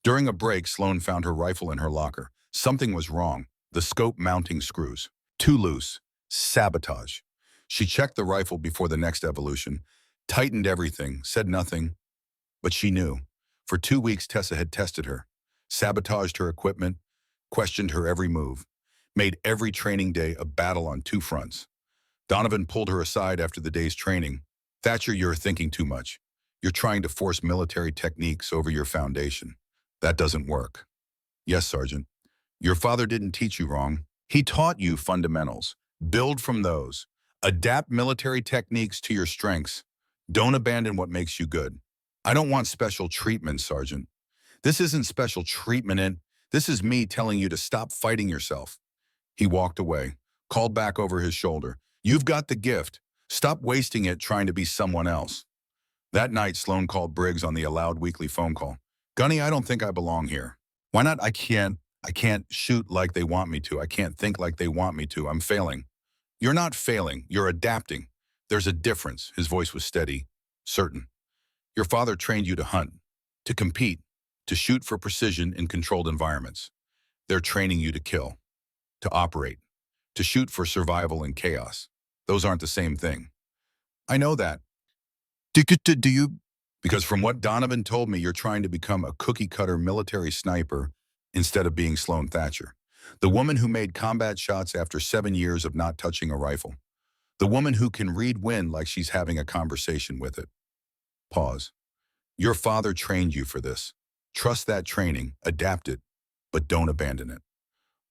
During a break, Sloan found her rifle in her locker. Something was wrong. The scope mounting screws. Too loose. Sabotage. She checked the rifle before the next evolution, tightened everything, said nothing, but she knew. For 2 weeks, Tessa had tested her, sabotaged her equipment, questioned her every move, made every training day a battle on 2 fronts. Donovan pulled her aside after the day's training. Thatcher, you're thinking too much. You're trying to force military techniques over your foundation. That doesn't work. Yes, Sergeant. Your father didn't teach you wrong. He taught you fundamentals. Build from those. Adapt military techniques to your strengths. Don't abandon what makes you good. I don't want special treatment, Sergeant. This isn't special treatment, this is me telling you to stop fighting yourself. He walked away, called back over his shoulder. You've got the gift. Stop wasting it trying to be someone else. That night, Sloan called Briggs on the allowed weekly phone call. Gunny, I don't think I belong here. Why not? I can't shoot like they want me to. I can't think like they want me to. I'm failing. You're not failing. You're adapting. There's a difference. His voice was steady, certain. Your father trained you to hunt, to compete, to shoot for precision in controlled environments. They're training you to kill, to operate, to shoot for survival in chaos. Those aren't the same thing. I know that. Do you? Because from what Donovan told me, you're trying to become a cookie-cutter military sniper instead of being Sloan Thatcher. The woman who made combat shots after 7 years of not touching a rifle. The woman who can read wind like she's having a conversation with it. Pause. Your father trained you for this. Trust that training, adapt it, but don't abandon it.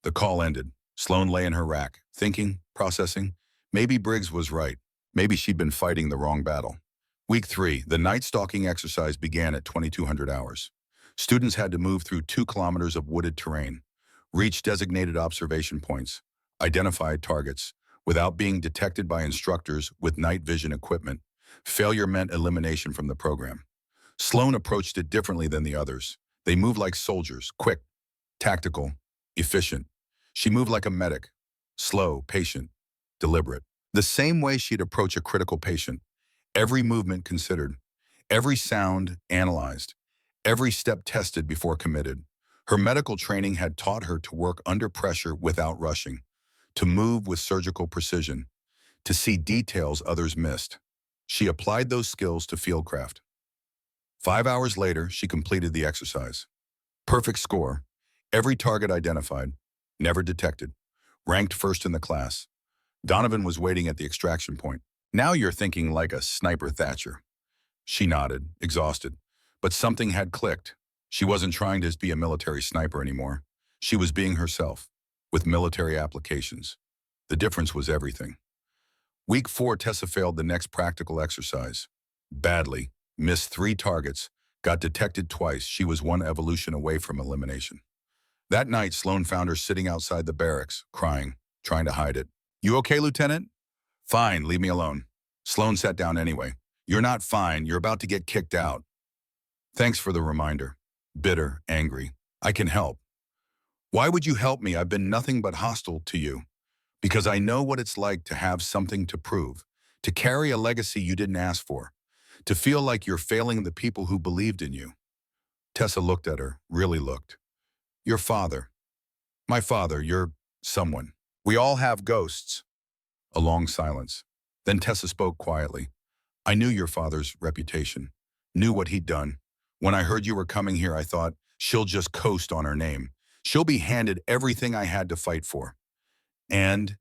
The call ended. Sloan lay in her rack, thinking, processing. Maybe Briggs was right. Maybe she'd been fighting the wrong battle. Week 3, the night stalking exercise began at 2200 hours. Students had to move through 2 kilometers of wooded terrain, reach designated observation points, identify targets, without being detected by instructors with night vision equipment. Failure meant elimination from the program. Sloan approached it differently than the others. They moved like soldiers, quick, tactical, efficient. She moved like a medic, slow, patient, deliberate. The same way she'd approach a critical patient. Every movement considered, every sound analyzed, every step tested before committed. Her medical training had taught her to work under pressure without rushing, to move with surgical precision, to see details others missed. She applied those skills to fieldcraft. 5 hours later, she completed the exercise. Perfect score, every target identified, never detected, ranked first in the class. Donovan was waiting at the extraction point. Now you're thinking like a sniper Thatcher. She nodded, exhausted. But something had clicked. She wasn't trying to be a military sniper anymore. She was being herself, with military applications. The difference was everything. Week 4, Tessa failed the next practical exercise. Badly, missed 3 targets, got detected twice. She was one evolution away from elimination. That night, Sloan found her sitting outside the barracks, crying, trying to hide it. "You okay, Lieutenant?" "Fine, leave me alone." Sloan sat down anyway. "You're not fine, you're about to get kicked out." "Thanks for the reminder." Bitter, angry. "I can help." "Why would you help me? I've been nothing but hostile to you." "Because I know what it's like to have something to prove, to carry a legacy you didn't ask for, to feel like you're failing the people who believed in you." Tessa looked at her, really looked. "Your father." "My father, you're someone. We all have ghosts." A long silence. Then Tessa spoke quietly. "I knew your father's reputation, knew what he'd done. When I heard you were coming here, I thought, she'll just coast on her name. She'll be handed everything I had to fight for. And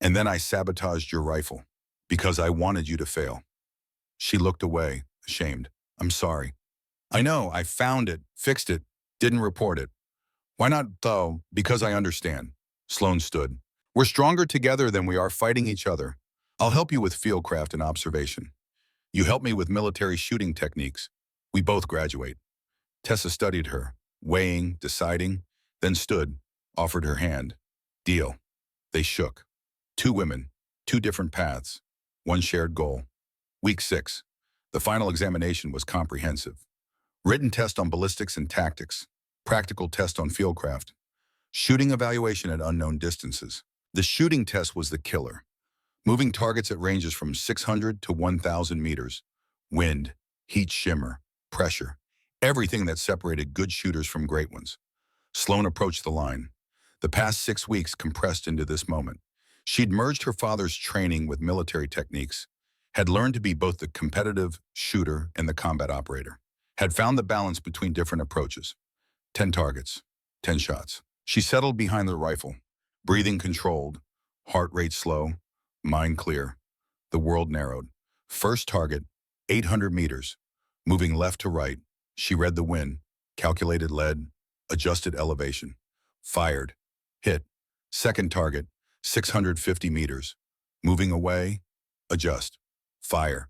then I sabotaged your rifle, because I wanted you to fail." She looked away, ashamed. "I'm sorry." "I know, I found it, fixed it, didn't report it." "Why not, though?" "Because I understand." Sloan stood. "We're stronger together than we are fighting each other. I'll help you with fieldcraft and observation. You help me with military shooting techniques. We both graduate." Tessa studied her, weighing, deciding, then stood, offered her hand. "Deal." They shook. 2 women, 2 different paths, 1 shared goal. Week 6. The final examination was comprehensive. Written test on ballistics and tactics. Practical test on fieldcraft. Shooting evaluation at unknown distances. The shooting test was the killer. Moving targets at ranges from 600 to 1,000 meters. Wind, heat shimmer, pressure. Everything that separated good shooters from great ones. Sloan approached the line. The past 6 weeks compressed into this moment. She'd merged her father's training with military techniques, had learned to be both the competitive shooter and the combat operator, had found the balance between different approaches. 10 targets, 10 shots. She settled behind the rifle, breathing controlled, heart rate slow, mind clear. The world narrowed. First target, 800 meters. Moving left to right, she read the wind, calculated lead, adjusted elevation. Fired. Hit. Second target, 650 meters. Moving away, adjust. Fire.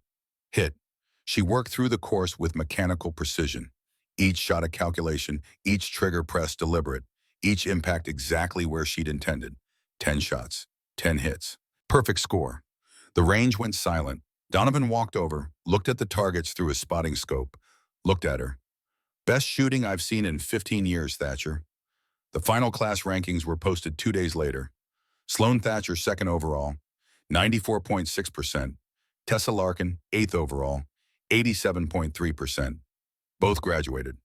Hit. She worked through the course with mechanical precision. Each shot a calculation, each trigger press deliberate, each impact exactly where she'd intended. 10 shots, 10 hits. Perfect score. The range went silent. Donovan walked over, looked at the targets through his spotting scope, looked at her. "Best shooting I've seen in 15 years, Thatcher." The final class rankings were posted 2 days later. Sloan Thatcher, 2nd overall, 94.6%. Tessa Larkin, 8th overall, 87.3%. Both graduated.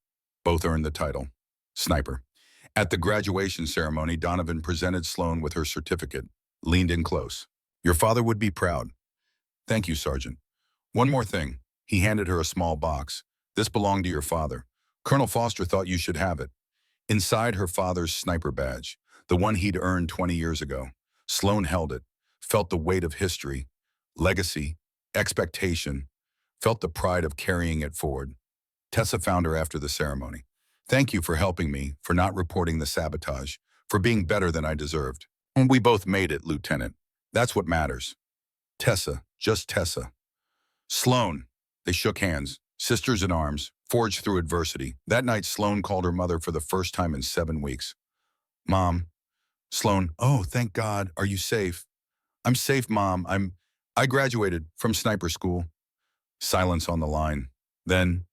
Both earned the title. Sniper. At the graduation ceremony, Donovan presented Sloan with her certificate, leaned in close. "Your father would be proud." "Thank you, Sergeant." "One more thing." He handed her a small box. "This belonged to your father. Colonel Foster thought you should have it." Inside, her father's sniper badge, the one he'd earned 20 years ago. Sloan held it, felt the weight of history, legacy, expectation, felt the pride of carrying it forward. Tessa found her after the ceremony. "Thank you for helping me, for not reporting the sabotage, for being better than I deserved. And we both made it, Lieutenant. That's what matters." Tessa, just Tessa. Sloan. They shook hands, sisters in arms, forged through adversity. That night, Sloan called her mother for the first time in 7 weeks. "Mom." Sloan, "Oh, thank God. Are you safe?" "I'm safe, Mom. I graduated from sniper school." Silence on the line. Then,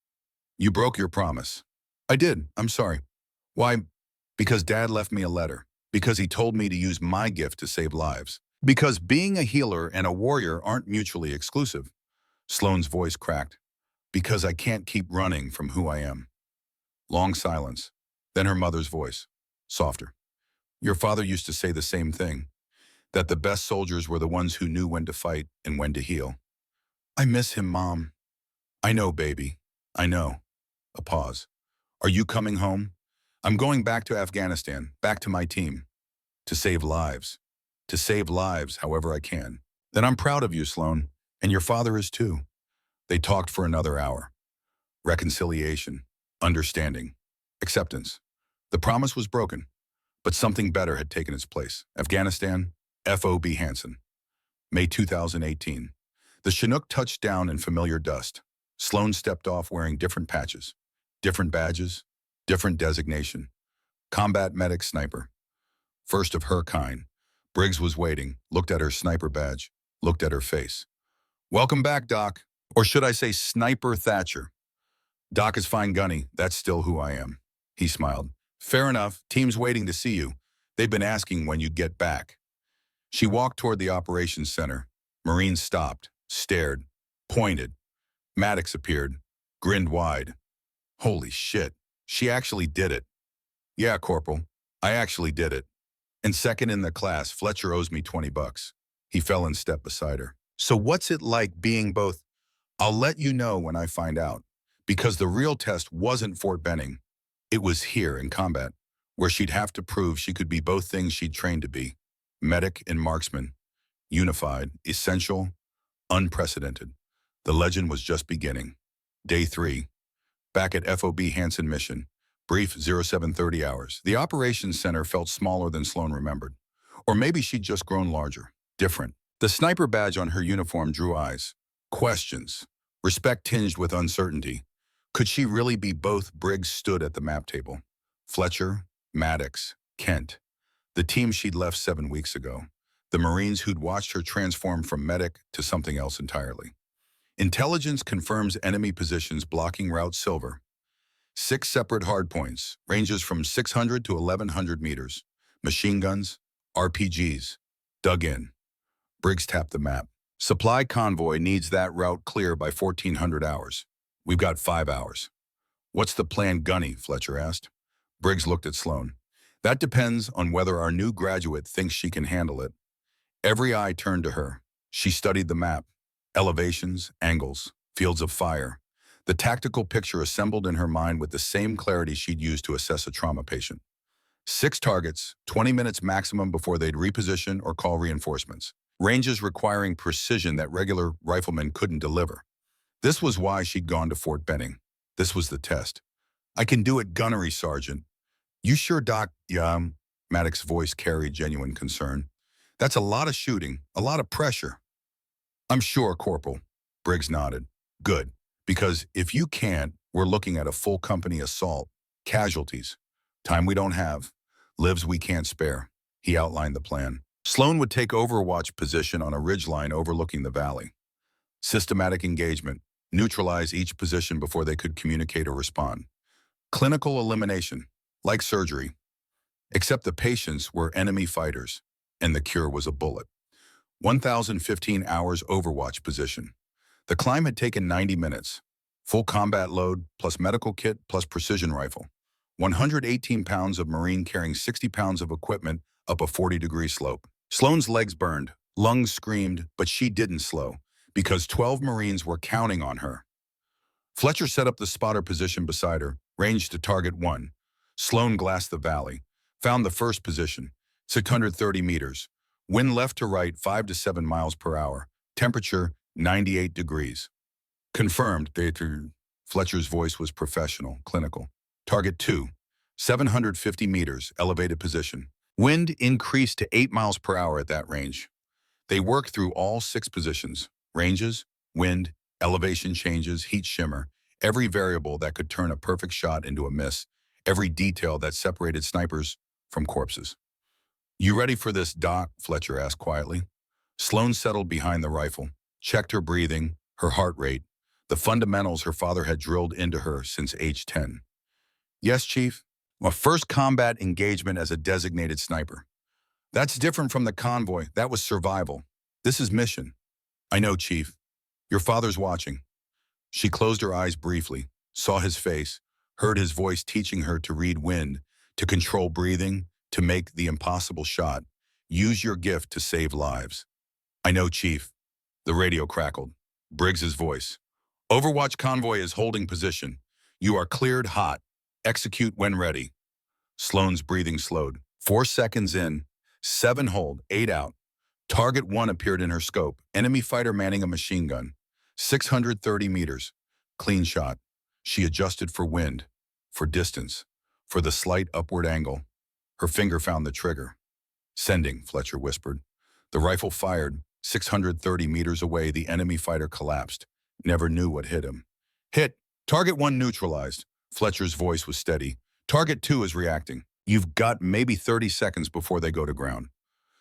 "You broke your promise." "I did. I'm sorry." "Why?" "Because Dad left me a letter. Because he told me to use my gift to save lives. Because being a healer and a warrior aren't mutually exclusive." Sloan's voice cracked. "Because I can't keep running from who I am." Long silence. Then her mother's voice, softer. "Your father used to say the same thing, that the best soldiers were the ones who knew when to fight and when to heal." "I miss him, Mom." "I know, baby. I know." A pause. "Are you coming home?" "I'm going back to Afghanistan, back to my team. To save lives. To save lives however I can." "Then I'm proud of you, Sloan. And your father is too." They talked for another hour. Reconciliation, understanding, acceptance. The promise was broken, but something better had taken its place. Afghanistan, FOB Hansen, May 2018. The Chinook touched down in familiar dust. Sloan stepped off wearing different patches, different badges, different designation. Combat medic sniper, first of her kind. Briggs was waiting, looked at her sniper badge, looked at her face. Welcome back, Doc. Or should I say Sniper Thatcher? Doc is fine, Gunny. That's still who I am. He smiled. Fair enough. Team's waiting to see you. They've been asking when you'd get back. She walked toward the operations center. Marines stopped, stared, pointed. Maddox appeared, grinned wide. Holy shit. She actually did it. Yeah, Corporal. I actually did it. And second in the class, Fletcher owes me $20. He fell in step beside her. So what's it like being both? I'll let you know when I find out. Because the real test wasn't Fort Benning. It was here in combat, where she'd have to prove she could be both things she'd trained to be. Medic and marksman. Unified, essential, unprecedented. The legend was just beginning. Day 3. Back at FOB Hansen mission. Brief 0730 hours. The operations center felt smaller than Sloan remembered. Or maybe she'd just grown larger. Different. The sniper badge on her uniform drew eyes. Questions. Respect tinged with uncertainty. Could she really be both? Briggs stood at the map table. Fletcher, Maddox, Kent. The team she'd left 7 weeks ago. The Marines who'd watched her transform from medic to something else entirely. Intelligence confirms enemy positions blocking Route Silver. 6 separate hardpoints, ranges from 600 to 1100 meters. Machine guns, RPGs. Dug in. Briggs tapped the map. Supply convoy needs that route clear by 1400 hours. We've got 5 hours. What's the plan, Gunny? Fletcher asked. Briggs looked at Sloan. That depends on whether our new graduate thinks she can handle it. Every eye turned to her. She studied the map. Elevations, angles, fields of fire. The tactical picture assembled in her mind with the same clarity she'd used to assess a trauma patient. 6 targets, 20 minutes maximum before they'd reposition or call reinforcements. Ranges requiring precision that regular riflemen couldn't deliver. This was why she'd gone to Fort Benning. This was the test. I can do it, gunnery sergeant. You sure, Doc? Yeah, Maddox's voice carried genuine concern. That's a lot of shooting, a lot of pressure. I'm sure, Corporal. Briggs nodded. Good, because if you can't, we're looking at a full company assault, casualties, time we don't have, lives we can't spare. He outlined the plan. Sloan would take overwatch position on a ridgeline overlooking the valley. Systematic engagement, neutralize each position before they could communicate or respond. Clinical elimination, like surgery. Except the patients were enemy fighters, and the cure was a bullet. 1,015 hours overwatch position. The climb had taken 90 minutes. Full combat load, plus medical kit, plus precision rifle. 118 pounds of Marine carrying 60 pounds of equipment up a 40-degree slope. Sloan's legs burned, lungs screamed, but she didn't slow, because 12 Marines were counting on her. Fletcher set up the spotter position beside her, ranged to target 1. Sloan glassed the valley, found the first position, 630 meters. Wind left to right 5 to 7 miles per hour. Temperature 98 degrees. Confirmed, Fletcher's voice was professional, clinical. Target 2, 750 meters, elevated position. Wind increased to 8 miles per hour at that range. They worked through all 6 positions, ranges, wind, elevation changes, heat shimmer, every variable that could turn a perfect shot into a miss, every detail that separated snipers from corpses. You ready for this, Doc? Fletcher asked quietly. Sloan settled behind the rifle, checked her breathing, her heart rate, the fundamentals her father had drilled into her since age 10. Yes, Chief. My first combat engagement as a designated sniper. That's different from the convoy. That was survival. This is mission. I know, Chief. Your father's watching. She closed her eyes briefly, saw his face, heard his voice teaching her to read wind, to control breathing, to make the impossible shot. Use your gift to save lives. I know, Chief. The radio crackled. Briggs's voice. Overwatch convoy is holding position. You are cleared hot. Execute when ready. Sloan's breathing slowed. 4 seconds in. 7 hold. 8 out. Target 1 appeared in her scope. Enemy fighter manning a machine gun. 630 meters. Clean shot. She adjusted for wind, for distance, for the slight upward angle. Her finger found the trigger. Sending, Fletcher whispered. The rifle fired. 630 meters away, the enemy fighter collapsed. Never knew what hit him. Hit. Target 1 neutralized. Fletcher's voice was steady. Target 2 is reacting. You've got maybe 30 seconds before they go to ground.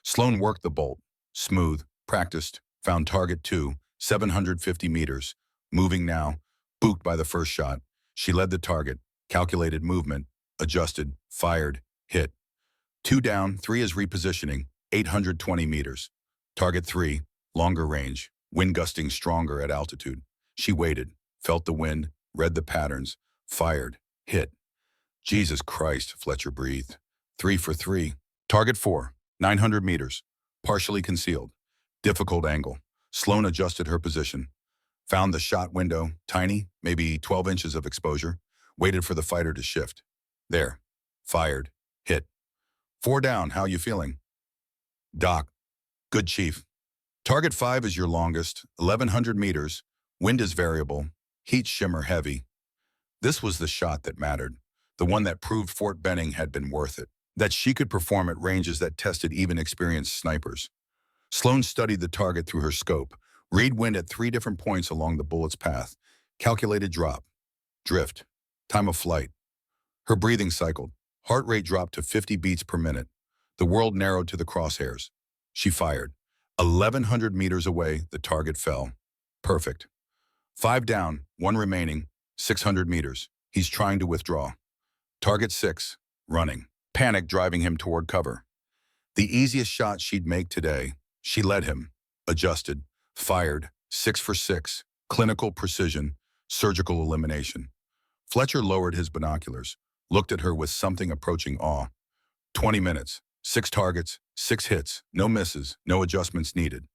Sloan worked the bolt. Smooth. Practiced. Found target 2, 750 meters. Moving now. Booked by the first shot. She led the target. Calculated movement. Adjusted. Fired. Hit. 2 down. 3 is repositioning. 820 meters. Target 3. Longer range. Wind gusting stronger at altitude. She waited. Felt the wind. Read the patterns. Fired. Hit. Jesus Christ, Fletcher breathed. 3 for 3. Target 4. 900 meters. Partially concealed. Difficult angle. Sloan adjusted her position. Found the shot window, tiny, maybe 12 inches of exposure. Waited for the fighter to shift. There. Fired. Hit. 4 down, how you feeling? Doc. Good, Chief. Target 5 is your longest, 1,100 meters. Wind is variable. Heat shimmer heavy. This was the shot that mattered. The one that proved Fort Benning had been worth it. That she could perform at ranges that tested even experienced snipers. Sloan studied the target through her scope. Read wind at 3 different points along the bullet's path. Calculated drop. Drift. Time of flight. Her breathing cycled. Heart rate dropped to 50 beats per minute. The world narrowed to the crosshairs. She fired. 1,100 meters away, the target fell. Perfect. 5 down, 1 remaining, 600 meters. He's trying to withdraw. Target 6, running. Panic driving him toward cover. The easiest shot she'd make today. She led him. Adjusted. Fired. 6 for 6. Clinical precision. Surgical elimination. Fletcher lowered his binoculars. Looked at her with something approaching awe. 20 minutes. 6 targets. 6 hits. No misses. No adjustments needed.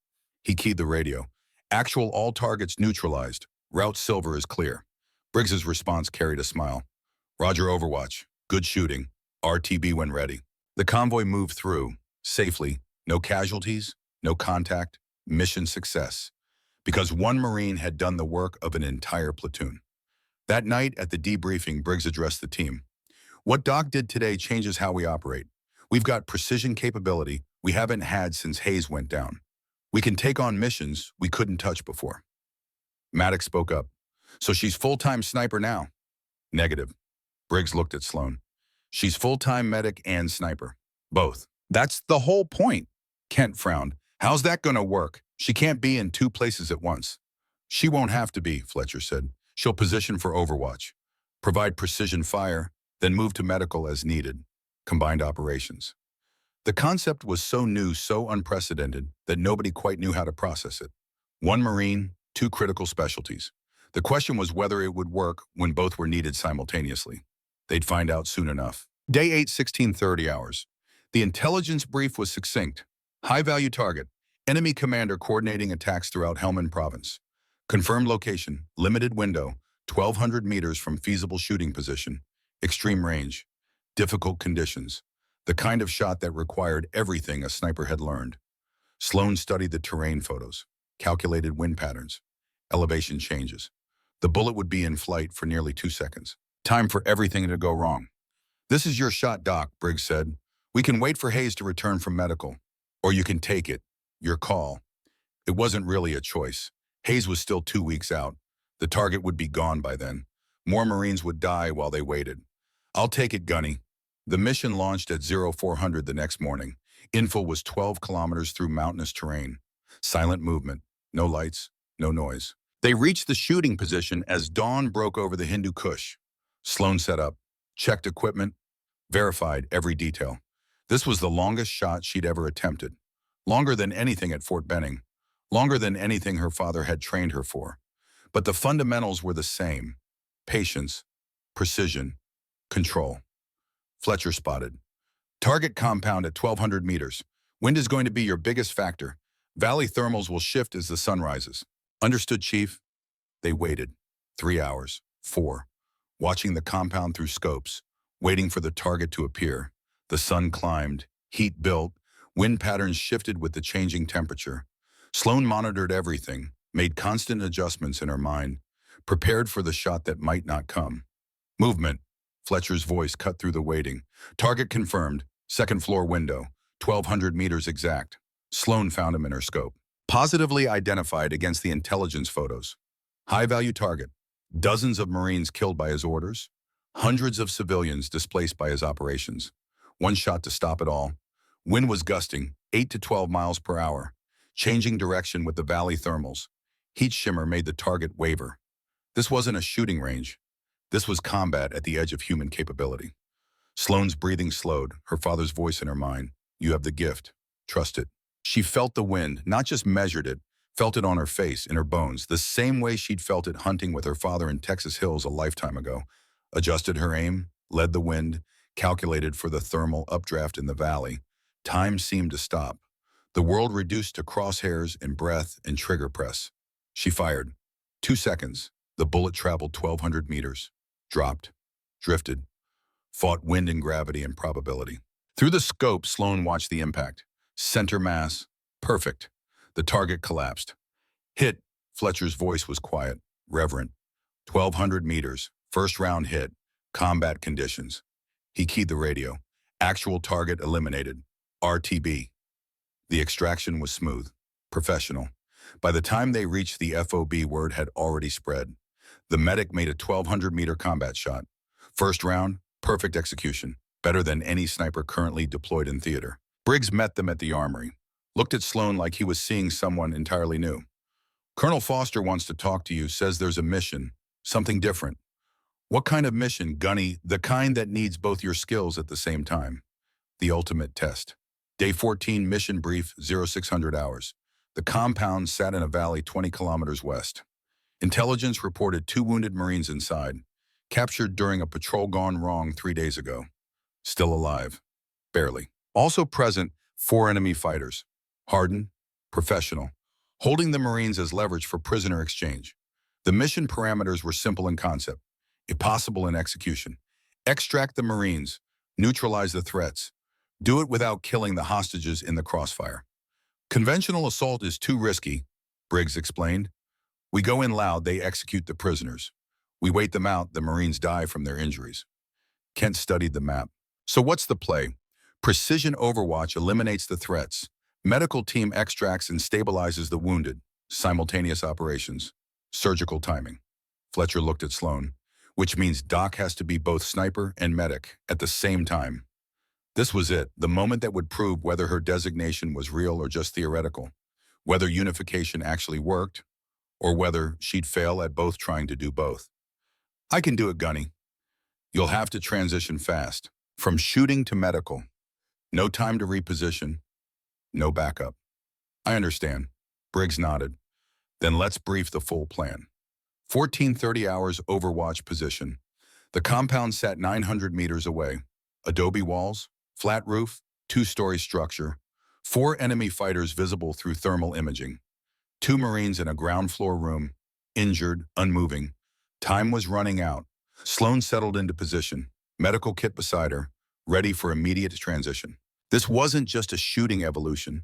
He keyed the radio. Actual all targets neutralized. Route silver is clear. Briggs's response carried a smile. Roger, Overwatch. Good shooting. RTB when ready. The convoy moved through, safely. No casualties, no contact, mission success. Because 1 Marine had done the work of an entire platoon. That night at the debriefing, Briggs addressed the team. What Doc did today changes how we operate. We've got precision capability we haven't had since Hayes went down. We can take on missions we couldn't touch before. Maddox spoke up. So she's full-time sniper now? Negative. Briggs looked at Sloan. She's full-time medic and sniper. Both. That's the whole point. Kent frowned. How's that gonna work? She can't be in 2 places at once. She won't have to be, Fletcher said. She'll position for Overwatch, provide precision fire, then move to medical as needed. Combined operations. The concept was so new, so unprecedented, that nobody quite knew how to process it. 1 Marine, 2 critical specialties. The question was whether it would work when both were needed simultaneously. They'd find out soon enough. Day 8, 1630 hours. The intelligence brief was succinct. High-value target. Enemy commander coordinating attacks throughout Helmand Province. Confirmed location. Limited window. 1,200 meters from feasible shooting position. Extreme range. Difficult conditions. The kind of shot that required everything a sniper had learned. Sloan studied the terrain photos. Calculated wind patterns. Elevation changes. The bullet would be in flight for nearly 2 seconds. Time for everything to go wrong. This is your shot, Doc, Briggs said. We can wait for Hayes to return from medical. Or you can take it. Your call. It wasn't really a choice. Hayes was still 2 weeks out. The target would be gone by then. More Marines would die while they waited. I'll take it, Gunny. The mission launched at 0400 the next morning. Info was 12 kilometers through mountainous terrain. Silent movement. No lights, no noise. They reached the shooting position as dawn broke over the Hindu Kush. Sloan set up, checked equipment, verified every detail. This was the longest shot she'd ever attempted. Longer than anything at Fort Benning. Longer than anything her father had trained her for. But the fundamentals were the same. Patience, precision, control. Fletcher spotted. Target compound at 1,200 meters. Wind is going to be your biggest factor. Valley thermals will shift as the sun rises. Understood, Chief? They waited. 3 hours. 4. Watching the compound through scopes. Waiting for the target to appear. The sun climbed. Heat built. Wind patterns shifted with the changing temperature. Sloan monitored everything. made constant adjustments in her mind, prepared for the shot that might not come. Movement. Fletcher's voice cut through the waiting. Target confirmed. Second floor window. 1,200 meters exact. Sloan found him in her scope. Positively identified against the intelligence photos. High-value target. Dozens of Marines killed by his orders. Hundreds of civilians displaced by his operations. One shot to stop it all. Wind was gusting, 8 to 12 miles per hour, changing direction with the valley thermals. Heat shimmer made the target waver. This wasn't a shooting range. This was combat at the edge of human capability. Sloane's breathing slowed, her father's voice in her mind. You have the gift. Trust it. She felt the wind, not just measured it, felt it on her face, in her bones, the same way she'd felt it hunting with her father in Texas hills a lifetime ago. Adjusted her aim, led the wind, calculated for the thermal updraft in the valley. Time seemed to stop. The world reduced to crosshairs and breath and trigger press. She fired. 2 seconds. The bullet traveled 1,200 meters. Dropped. Drifted. Fought wind and gravity and probability. Through the scope, Sloan watched the impact. Center mass. Perfect. The target collapsed. Hit. Fletcher's voice was quiet, reverent. 1,200 meters. First round hit. Combat conditions. He keyed the radio. Actual target eliminated. RTB. The extraction was smooth. Professional. By the time they reached the FOB, word had already spread. The medic made a 1,200-meter combat shot. First round, perfect execution. Better than any sniper currently deployed in theater. Briggs met them at the armory. Looked at Sloan like he was seeing someone entirely new. Colonel Foster wants to talk to you, says there's a mission. Something different. What kind of mission, Gunny? The kind that needs both your skills at the same time. The ultimate test. Day 14, mission brief, 0600 hours. The compound sat in a valley 20 kilometers west. Intelligence reported 2 wounded Marines inside, captured during a patrol gone wrong 3 days ago. Still alive. Barely. Also present, 4 enemy fighters. Hardened, professional, holding the Marines as leverage for prisoner exchange. The mission parameters were simple in concept, impossible in execution. Extract the Marines, neutralize the threats. Do it without killing the hostages in the crossfire. Conventional assault is too risky, Briggs explained. We go in loud, they execute the prisoners. We wait them out, the Marines die from their injuries. Kent studied the map. So what's the play? Precision overwatch eliminates the threats. Medical team extracts and stabilizes the wounded. Simultaneous operations. Surgical timing. Fletcher looked at Sloan, which means Doc has to be both sniper and medic at the same time. This was it, the moment that would prove whether her designation was real or just theoretical, whether unification actually worked, or whether she'd fail at both trying to do both. I can do it, Gunny. You'll have to transition fast, from shooting to medical. No time to reposition. No backup. I understand. Briggs nodded. Then let's brief the full plan. 1430 hours overwatch position. The compound sat 900 meters away. Adobe walls, flat roof, 2-story structure. 4 enemy fighters visible through thermal imaging. 2 Marines in a ground floor room, injured, unmoving. Time was running out. Sloan settled into position, medical kit beside her, ready for immediate transition. This wasn't just a shooting evolution.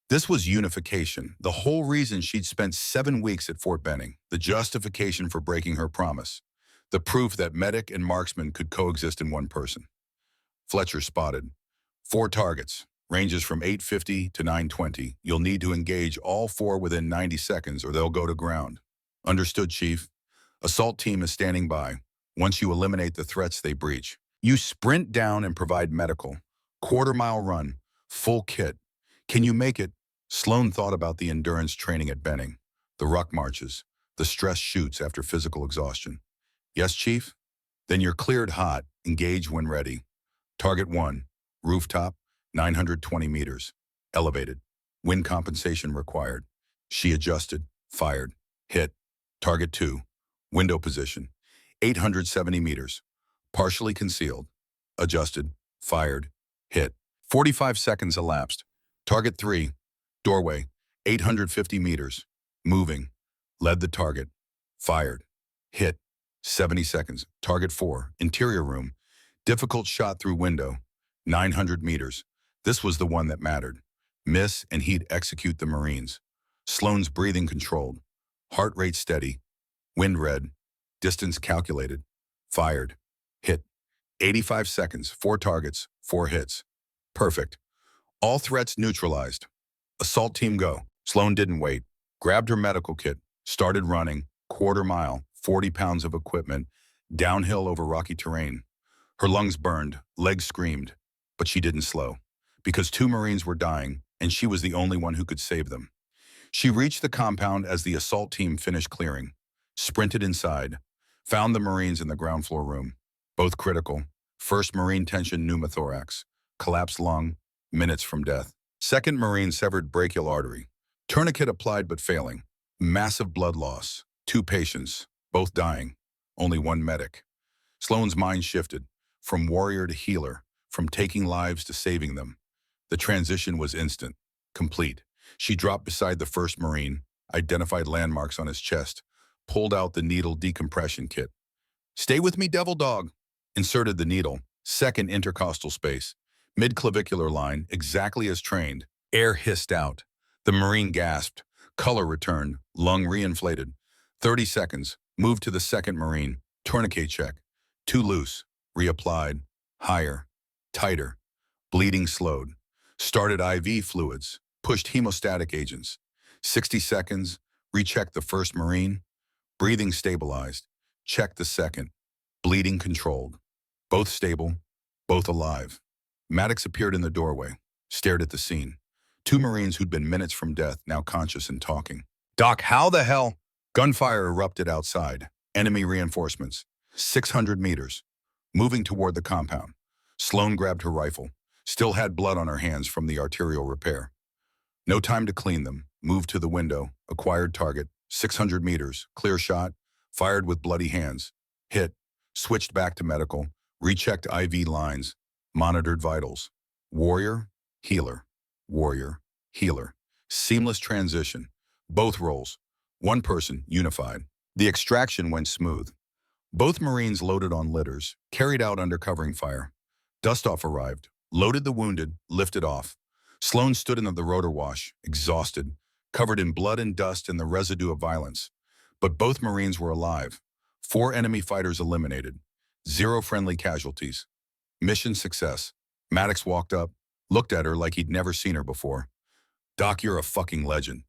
This was unification, the whole reason she'd spent 7 weeks at Fort Benning, the justification for breaking her promise, the proof that medic and marksman could coexist in one person. Fletcher spotted 4 targets, ranges from 850 to 920. You'll need to engage all 4 within 90 seconds or they'll go to ground. Understood, Chief. Assault team is standing by. Once you eliminate the threats they breach, you sprint down and provide medical. Quarter-mile run, full kit. Can you make it? Sloan thought about the endurance training at Benning, the ruck marches, the stress shoots after physical exhaustion. Yes, Chief? Then you're cleared hot. Engage when ready. Target 1, rooftop, 920 meters. Elevated. Wind compensation required. She adjusted, fired, hit. Target 2, window position, 870 meters. Partially concealed. Adjusted, fired, hit. 45 seconds elapsed. Target 3, doorway, 850 meters. Moving. Led the target. Fired. Hit. 70 seconds. Target 4, interior room. Difficult shot through window. 900 meters. This was the one that mattered. Miss and he'd execute the Marines. Sloan's breathing controlled. Heart rate steady. Wind red. Distance calculated. Fired. Hit. 85 seconds, 4 targets, 4 hits. Perfect. All threats neutralized. Assault team go. Sloan didn't wait. Grabbed her medical kit, started running, quarter mile, 40 pounds of equipment, downhill over rocky terrain. Her lungs burned, legs screamed, but she didn't slow. Because 2 Marines were dying, and she was the only one who could save them. She reached the compound as the assault team finished clearing, sprinted inside, found the Marines in the ground floor room. Both critical. First Marine tension pneumothorax, collapsed lung, minutes from death. Second Marine severed brachial artery. Tourniquet applied but failing. Massive blood loss. 2 patients, both dying. Only 1 medic. Sloan's mind shifted, from warrior to healer, from taking lives to saving them. The transition was instant, complete. She dropped beside the first Marine, identified landmarks on his chest, pulled out the needle decompression kit. "Stay with me, devil dog." Inserted the needle, second intercostal space, mid-clavicular line, exactly as trained. Air hissed out. The Marine gasped. Color returned, lung reinflated. 30 seconds, moved to the second Marine. Tourniquet check. Too loose. Reapplied. Higher. Tighter. Bleeding slowed. Started IV fluids. Pushed hemostatic agents. 60 seconds. Rechecked the first Marine. Breathing stabilized. Checked the second. Bleeding controlled. Both stable. Both alive. Maddox appeared in the doorway. Stared at the scene. 2 Marines who'd been minutes from death, now conscious and talking. "Doc, how the hell?" Gunfire erupted outside. Enemy reinforcements. 600 meters. Moving toward the compound. Sloan grabbed her rifle. Still had blood on her hands from the arterial repair. No time to clean them. Moved to the window. Acquired target. 600 meters. Clear shot. Fired with bloody hands. Hit. Switched back to medical. Rechecked IV lines. Monitored vitals. Warrior. Healer. Warrior. Healer. Seamless transition. Both roles. One person, unified. The extraction went smooth. Both Marines loaded on litters, carried out under covering fire. Dust-off arrived, loaded the wounded, lifted off. Sloan stood in the rotor wash, exhausted, covered in blood and dust and the residue of violence. But both Marines were alive. 4 enemy fighters eliminated. 0 friendly casualties. Mission success. Maddox walked up, looked at her like he'd never seen her before. "Doc, you're a fucking legend."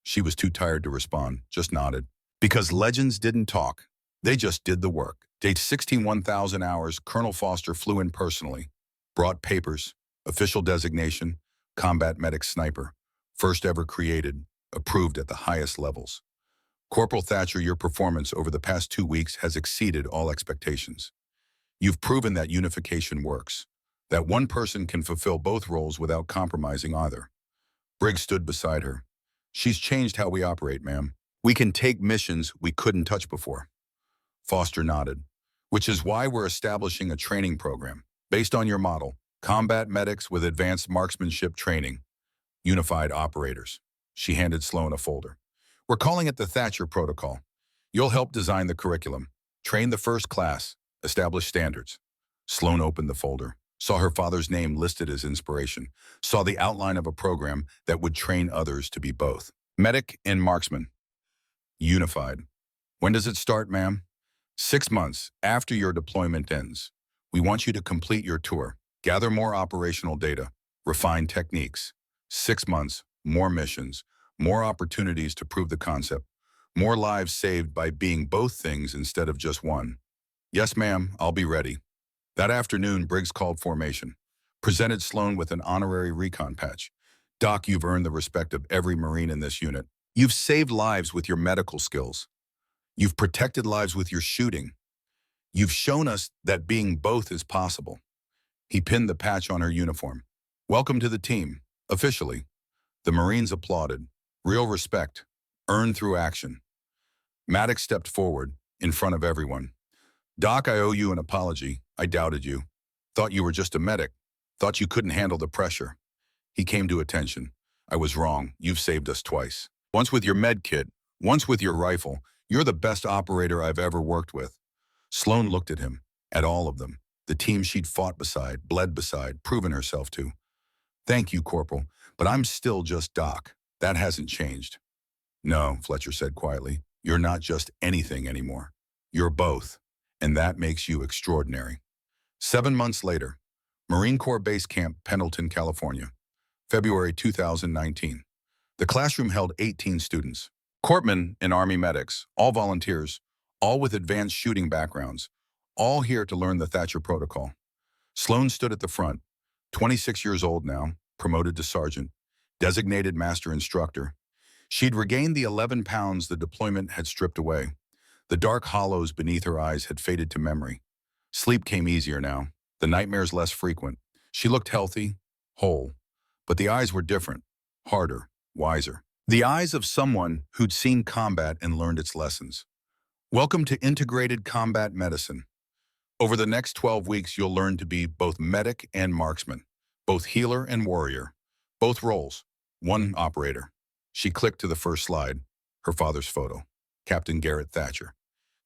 She was too tired to respond, just nodded. Because legends didn't talk. They just did the work. Date 61,000 hours, Colonel Foster flew in personally. Brought papers, official designation, combat medic sniper. First ever created, approved at the highest levels. Corporal Thatcher, your performance over the past 2 weeks has exceeded all expectations. You've proven that unification works. That one person can fulfill both roles without compromising either. Briggs stood beside her. "She's changed how we operate, ma'am. We can take missions we couldn't touch before." Foster nodded. "Which is why we're establishing a training program based on your model. Combat medics with advanced marksmanship training. Unified operators." She handed Sloan a folder. "We're calling it the Thatcher Protocol. You'll help design the curriculum, train the first class, establish standards." Sloan opened the folder, saw her father's name listed as inspiration, saw the outline of a program that would train others to be both. Medic and marksman. Unified. "When does it start, ma'am?" 6 months after your deployment ends. We want you to complete your tour, gather more operational data, refine techniques. 6 months, more missions, more opportunities to prove the concept, more lives saved by being both things instead of just one. "Yes, ma'am, I'll be ready." That afternoon, Briggs called formation, presented Sloan with an honorary recon patch. "Doc, you've earned the respect of every Marine in this unit. You've saved lives with your medical skills. You've protected lives with your shooting. You've shown us that being both is possible." He pinned the patch on her uniform. "Welcome to the team, officially." The Marines applauded. Real respect, earned through action. Maddox stepped forward, in front of everyone. "Doc, I owe you an apology. I doubted you. Thought you were just a medic. Thought you couldn't handle the pressure." He came to attention. "I was wrong. You've saved us twice. Once with your med kit, once with your rifle. You're the best operator I've ever worked with." Sloan looked at him, at all of them, the team she'd fought beside, bled beside, proven herself to. "Thank you, Corporal, but I'm still just Doc. That hasn't changed." No, Fletcher said quietly. You're not just anything anymore. You're both, and that makes you extraordinary. 7 months later, Marine Corps Base Camp, Pendleton, California, February 2019. The classroom held 18 students. Corpsmen and Army medics, all volunteers, all with advanced shooting backgrounds, all here to learn the Thatcher Protocol. Sloan stood at the front, 26 years old now, promoted to sergeant, designated master instructor. She'd regained the 11 pounds the deployment had stripped away. The dark hollows beneath her eyes had faded to memory. Sleep came easier now, the nightmares less frequent. She looked healthy, whole, but the eyes were different, harder, wiser. The eyes of someone who'd seen combat and learned its lessons. Welcome to Integrated Combat Medicine. Over the next 12 weeks, you'll learn to be both medic and marksman, both healer and warrior, both roles, one operator. She clicked to the first slide, her father's photo, Captain Garrett Thatcher.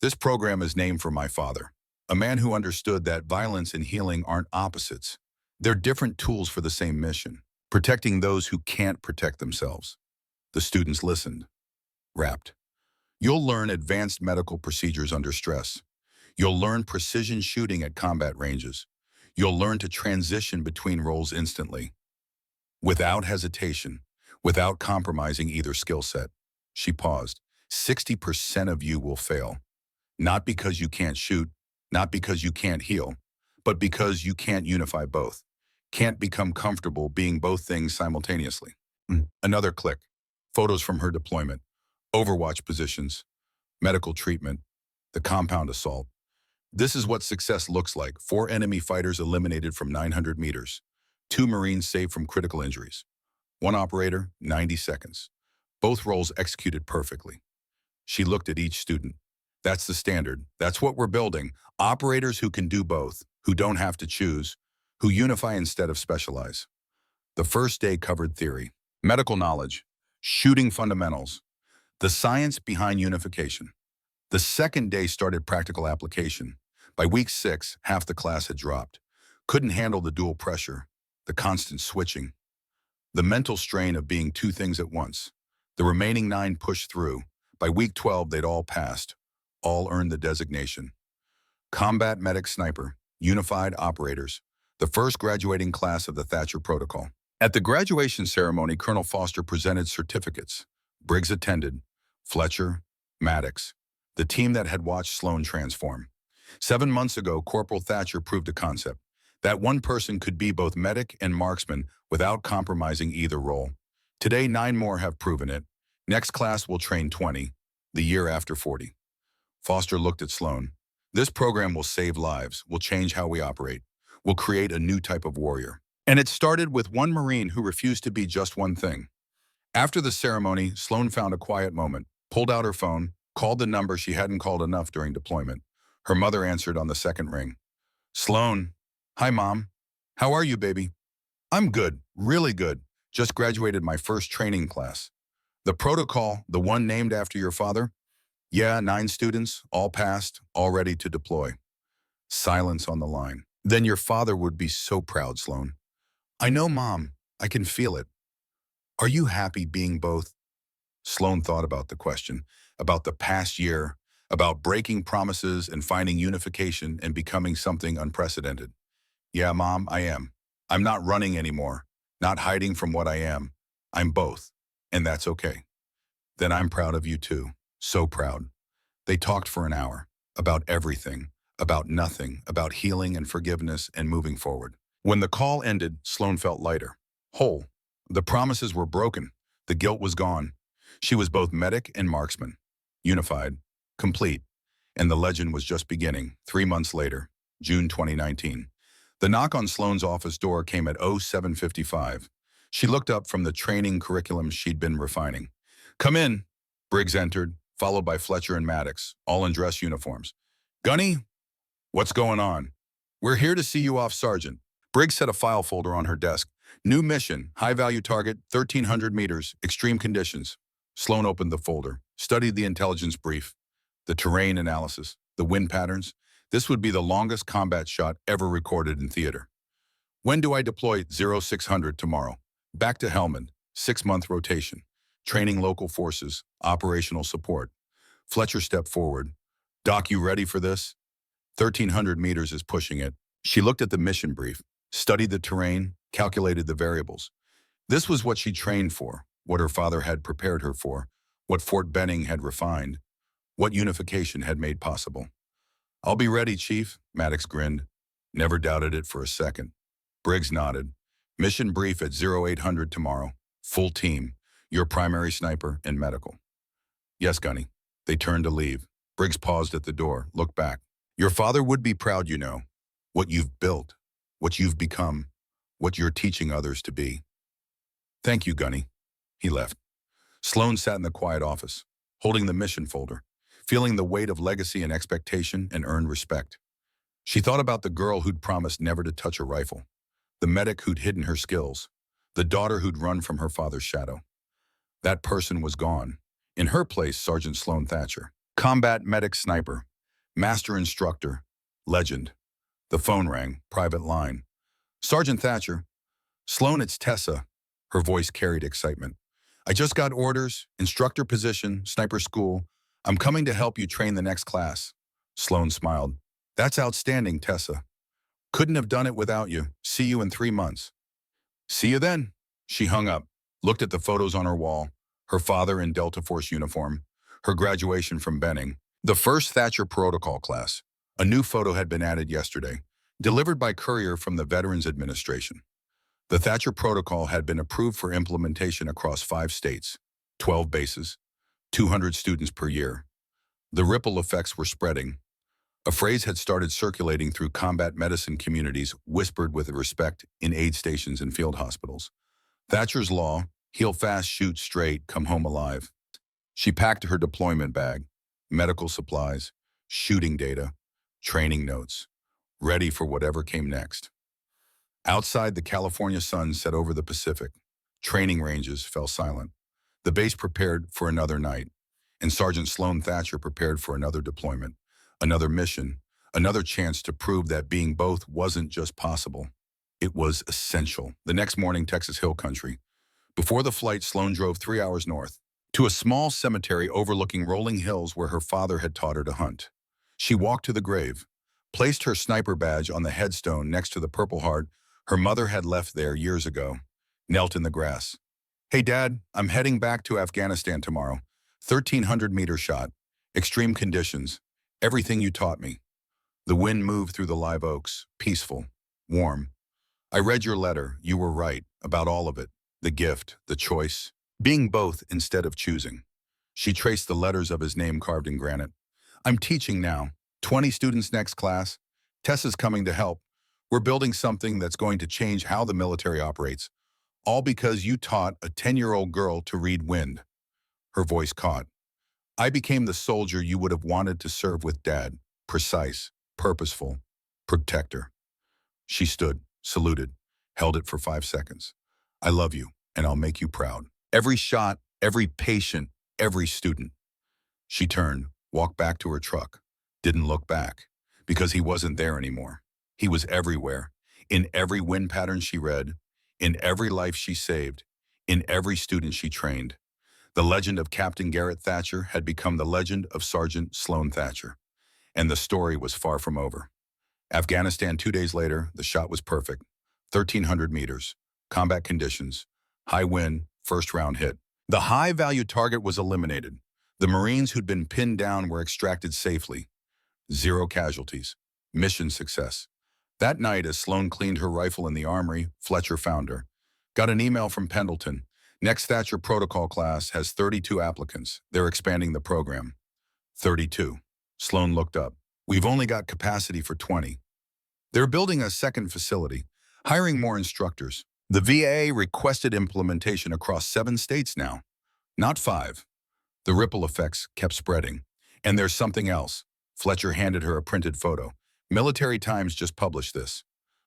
This program is named for my father, a man who understood that violence and healing aren't opposites. They're different tools for the same mission, protecting those who can't protect themselves. The students listened, rapt. You'll learn advanced medical procedures under stress. You'll learn precision shooting at combat ranges. You'll learn to transition between roles instantly, without hesitation, without compromising either skill set. She paused. 60% of you will fail. Not because you can't shoot, not because you can't heal, but because you can't unify both. Can't become comfortable being both things simultaneously. Another click. Photos from her deployment. Overwatch positions. Medical treatment. The compound assault. This is what success looks like. 4 enemy fighters eliminated from 900 meters. 2 Marines saved from critical injuries. 1 operator, 90 seconds. Both roles executed perfectly. She looked at each student. That's the standard. That's what we're building. Operators who can do both, who don't have to choose, who unify instead of specialize. The first day covered theory, medical knowledge, shooting fundamentals, the science behind unification. The second day started practical application. By week 6, half the class had dropped. Couldn't handle the dual pressure, the constant switching, the mental strain of being 2 things at once. The remaining 9 pushed through. By week 12, they'd all passed, all earned the designation. Combat Medic Sniper, Unified Operators, the first graduating class of the Thatcher Protocol. At the graduation ceremony, Colonel Foster presented certificates. Briggs attended, Fletcher, Maddox, the team that had watched Sloan transform. 7 months ago, Corporal Thatcher proved a concept, that one person could be both medic and marksman without compromising either role. Today, 9 more have proven it. Next class will train 20, the year after 40. Foster looked at Sloan. This program will save lives, will change how we operate, will create a new type of warrior. And it started with one Marine who refused to be just one thing. After the ceremony, Sloan found a quiet moment, pulled out her phone, called the number she hadn't called enough during deployment. Her mother answered on the second ring. Sloan. Hi, Mom. How are you, baby? I'm good, really good. Just graduated my first training class. The protocol, the one named after your father? Yeah, 9 students, all passed, all ready to deploy. Silence on the line. Then your father would be so proud, Sloan. I know, Mom. I can feel it. Are you happy being both? Sloan thought about the question, about the past year, about breaking promises and finding unification and becoming something unprecedented. Yeah, Mom, I am. I'm not running anymore, not hiding from what I am. I'm both, and that's okay. Then I'm proud of you too, so proud. They talked for an hour, about everything, about nothing, about healing and forgiveness and moving forward. When the call ended, Sloan felt lighter, whole. The promises were broken, the guilt was gone. She was both medic and marksman, unified, complete, and the legend was just beginning. 3 months later, June 2019. The knock on Sloan's office door came at 07:55. She looked up from the training curriculum she'd been refining. Come in. Briggs entered, followed by Fletcher and Maddox, all in dress uniforms. Gunny, what's going on? We're here to see you off, Sergeant. Briggs set a file folder on her desk. New mission, high-value target, 1,300 meters, extreme conditions. Sloan opened the folder, studied the intelligence brief, the terrain analysis, the wind patterns. This would be the longest combat shot ever recorded in theater. When do I deploy 0600 tomorrow? Back to Helmand, 6-month rotation. training local forces, operational support. Fletcher stepped forward. Doc, you ready for this? 1,300 meters is pushing it. She looked at the mission brief, studied the terrain, calculated the variables. This was what she trained for, what her father had prepared her for, what Fort Benning had refined, what unification had made possible. I'll be ready, Chief, Maddox grinned. Never doubted it for a second. Briggs nodded. Mission brief at 0800 tomorrow. Full team. Your primary sniper and medical. Yes, Gunny. They turned to leave. Briggs paused at the door, looked back. Your father would be proud, you know. What you've built, what you've become, what you're teaching others to be. Thank you, Gunny. He left. Sloan sat in the quiet office, holding the mission folder, feeling the weight of legacy and expectation and earned respect. She thought about the girl who'd promised never to touch a rifle, the medic who'd hidden her skills, the daughter who'd run from her father's shadow. That person was gone. In her place, Sergeant Sloan Thatcher, combat medic sniper, master instructor, legend. The phone rang, private line. Sergeant Thatcher. Sloan, it's Tessa. Her voice carried excitement. I just got orders, instructor position, sniper school. I'm coming to help you train the next class. Sloan smiled. That's outstanding, Tessa. Couldn't have done it without you. See you in 3 months. See you then. She hung up, looked at the photos on her wall, her father in Delta Force uniform, her graduation from Benning, the first Thatcher protocol class. A new photo had been added yesterday, delivered by courier from the Veterans Administration. The Thatcher protocol had been approved for implementation across 5 states, 12 bases, 200 students per year. The ripple effects were spreading. A phrase had started circulating through combat medicine communities, whispered with respect in aid stations and field hospitals. Thatcher's law, heal fast, shoot straight, come home alive. She packed her deployment bag, medical supplies, shooting data, training notes, ready for whatever came next. Outside, the California sun set over the Pacific. Training ranges fell silent. The base prepared for another night, and Sergeant Sloan Thatcher prepared for another deployment, another mission, another chance to prove that being both wasn't just possible. It was essential. The next morning, Texas Hill Country. Before the flight, Sloan drove 3 hours north, to a small cemetery overlooking rolling hills where her father had taught her to hunt. She walked to the grave, placed her sniper badge on the headstone next to the Purple Heart her mother had left there years ago, knelt in the grass. Hey, Dad, I'm heading back to Afghanistan tomorrow. 1,300-meter shot, extreme conditions, everything you taught me. The wind moved through the live oaks, peaceful, warm. I read your letter. You were right about all of it. The gift, the choice, being both instead of choosing. She traced the letters of his name carved in granite. I'm teaching now. 20 students next class. Tessa's coming to help. We're building something that's going to change how the military operates, all because you taught a 10-year-old girl to read wind. Her voice caught. I became the soldier you would have wanted to serve with, Dad. Precise, purposeful, protector. She stood, saluted, held it for 5 seconds. I love you, and I'll make you proud. Every shot, every patient, every student. She turned, walked back to her truck, didn't look back, because he wasn't there anymore. He was everywhere, in every wind pattern she read, in every life she saved, in every student she trained. The legend of Captain Garrett Thatcher had become the legend of Sergeant Sloan Thatcher, and the story was far from over. Afghanistan 2 days later, the shot was perfect. 1,300 meters, combat conditions, high wind, first round hit. The high-value target was eliminated. The Marines who'd been pinned down were extracted safely. 0 casualties. Mission success. That night, as Sloan cleaned her rifle in the armory, Fletcher found her. Got an email from Pendleton. Next Thatcher protocol class has 32 applicants. They're expanding the program. 32. Sloan looked up. We've only got capacity for 20. They're building a second facility, hiring more instructors. The VA requested implementation across 7 states now, not 5. The ripple effects kept spreading. And there's something else. Fletcher handed her a printed photo. Military Times just published this.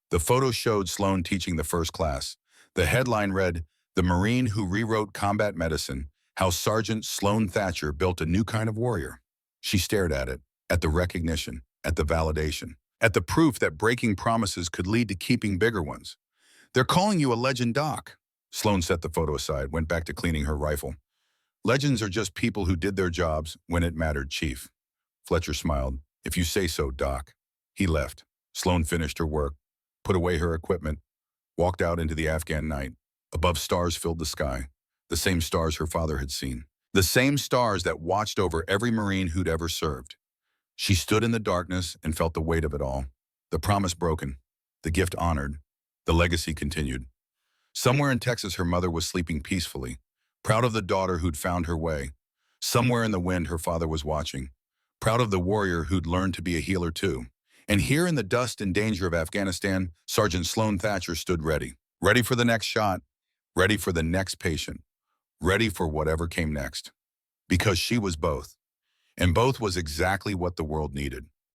The photo showed Sloan teaching the first class. The headline read, "The Marine Who Rewrote Combat Medicine, How Sergeant Sloan Thatcher Built a New Kind of Warrior." She stared at it, at the recognition, at the validation, at the proof that breaking promises could lead to keeping bigger ones. They're calling you a legend, Doc. Sloan set the photo aside, went back to cleaning her rifle. Legends are just people who did their jobs when it mattered, Chief. Fletcher smiled. If you say so, Doc. He left. Sloan finished her work, put away her equipment, walked out into the Afghan night. Above, stars filled the sky, the same stars her father had seen, the same stars that watched over every Marine who'd ever served. She stood in the darkness and felt the weight of it all. The promise broken, the gift honored, the legacy continued. Somewhere in Texas, her mother was sleeping peacefully, proud of the daughter who'd found her way. Somewhere in the wind, her father was watching, proud of the warrior who'd learned to be a healer too. And here in the dust and danger of Afghanistan, Sergeant Sloan Thatcher stood ready. Ready for the next shot, ready for the next patient, ready for whatever came next. Because she was both. And both was exactly what the world needed.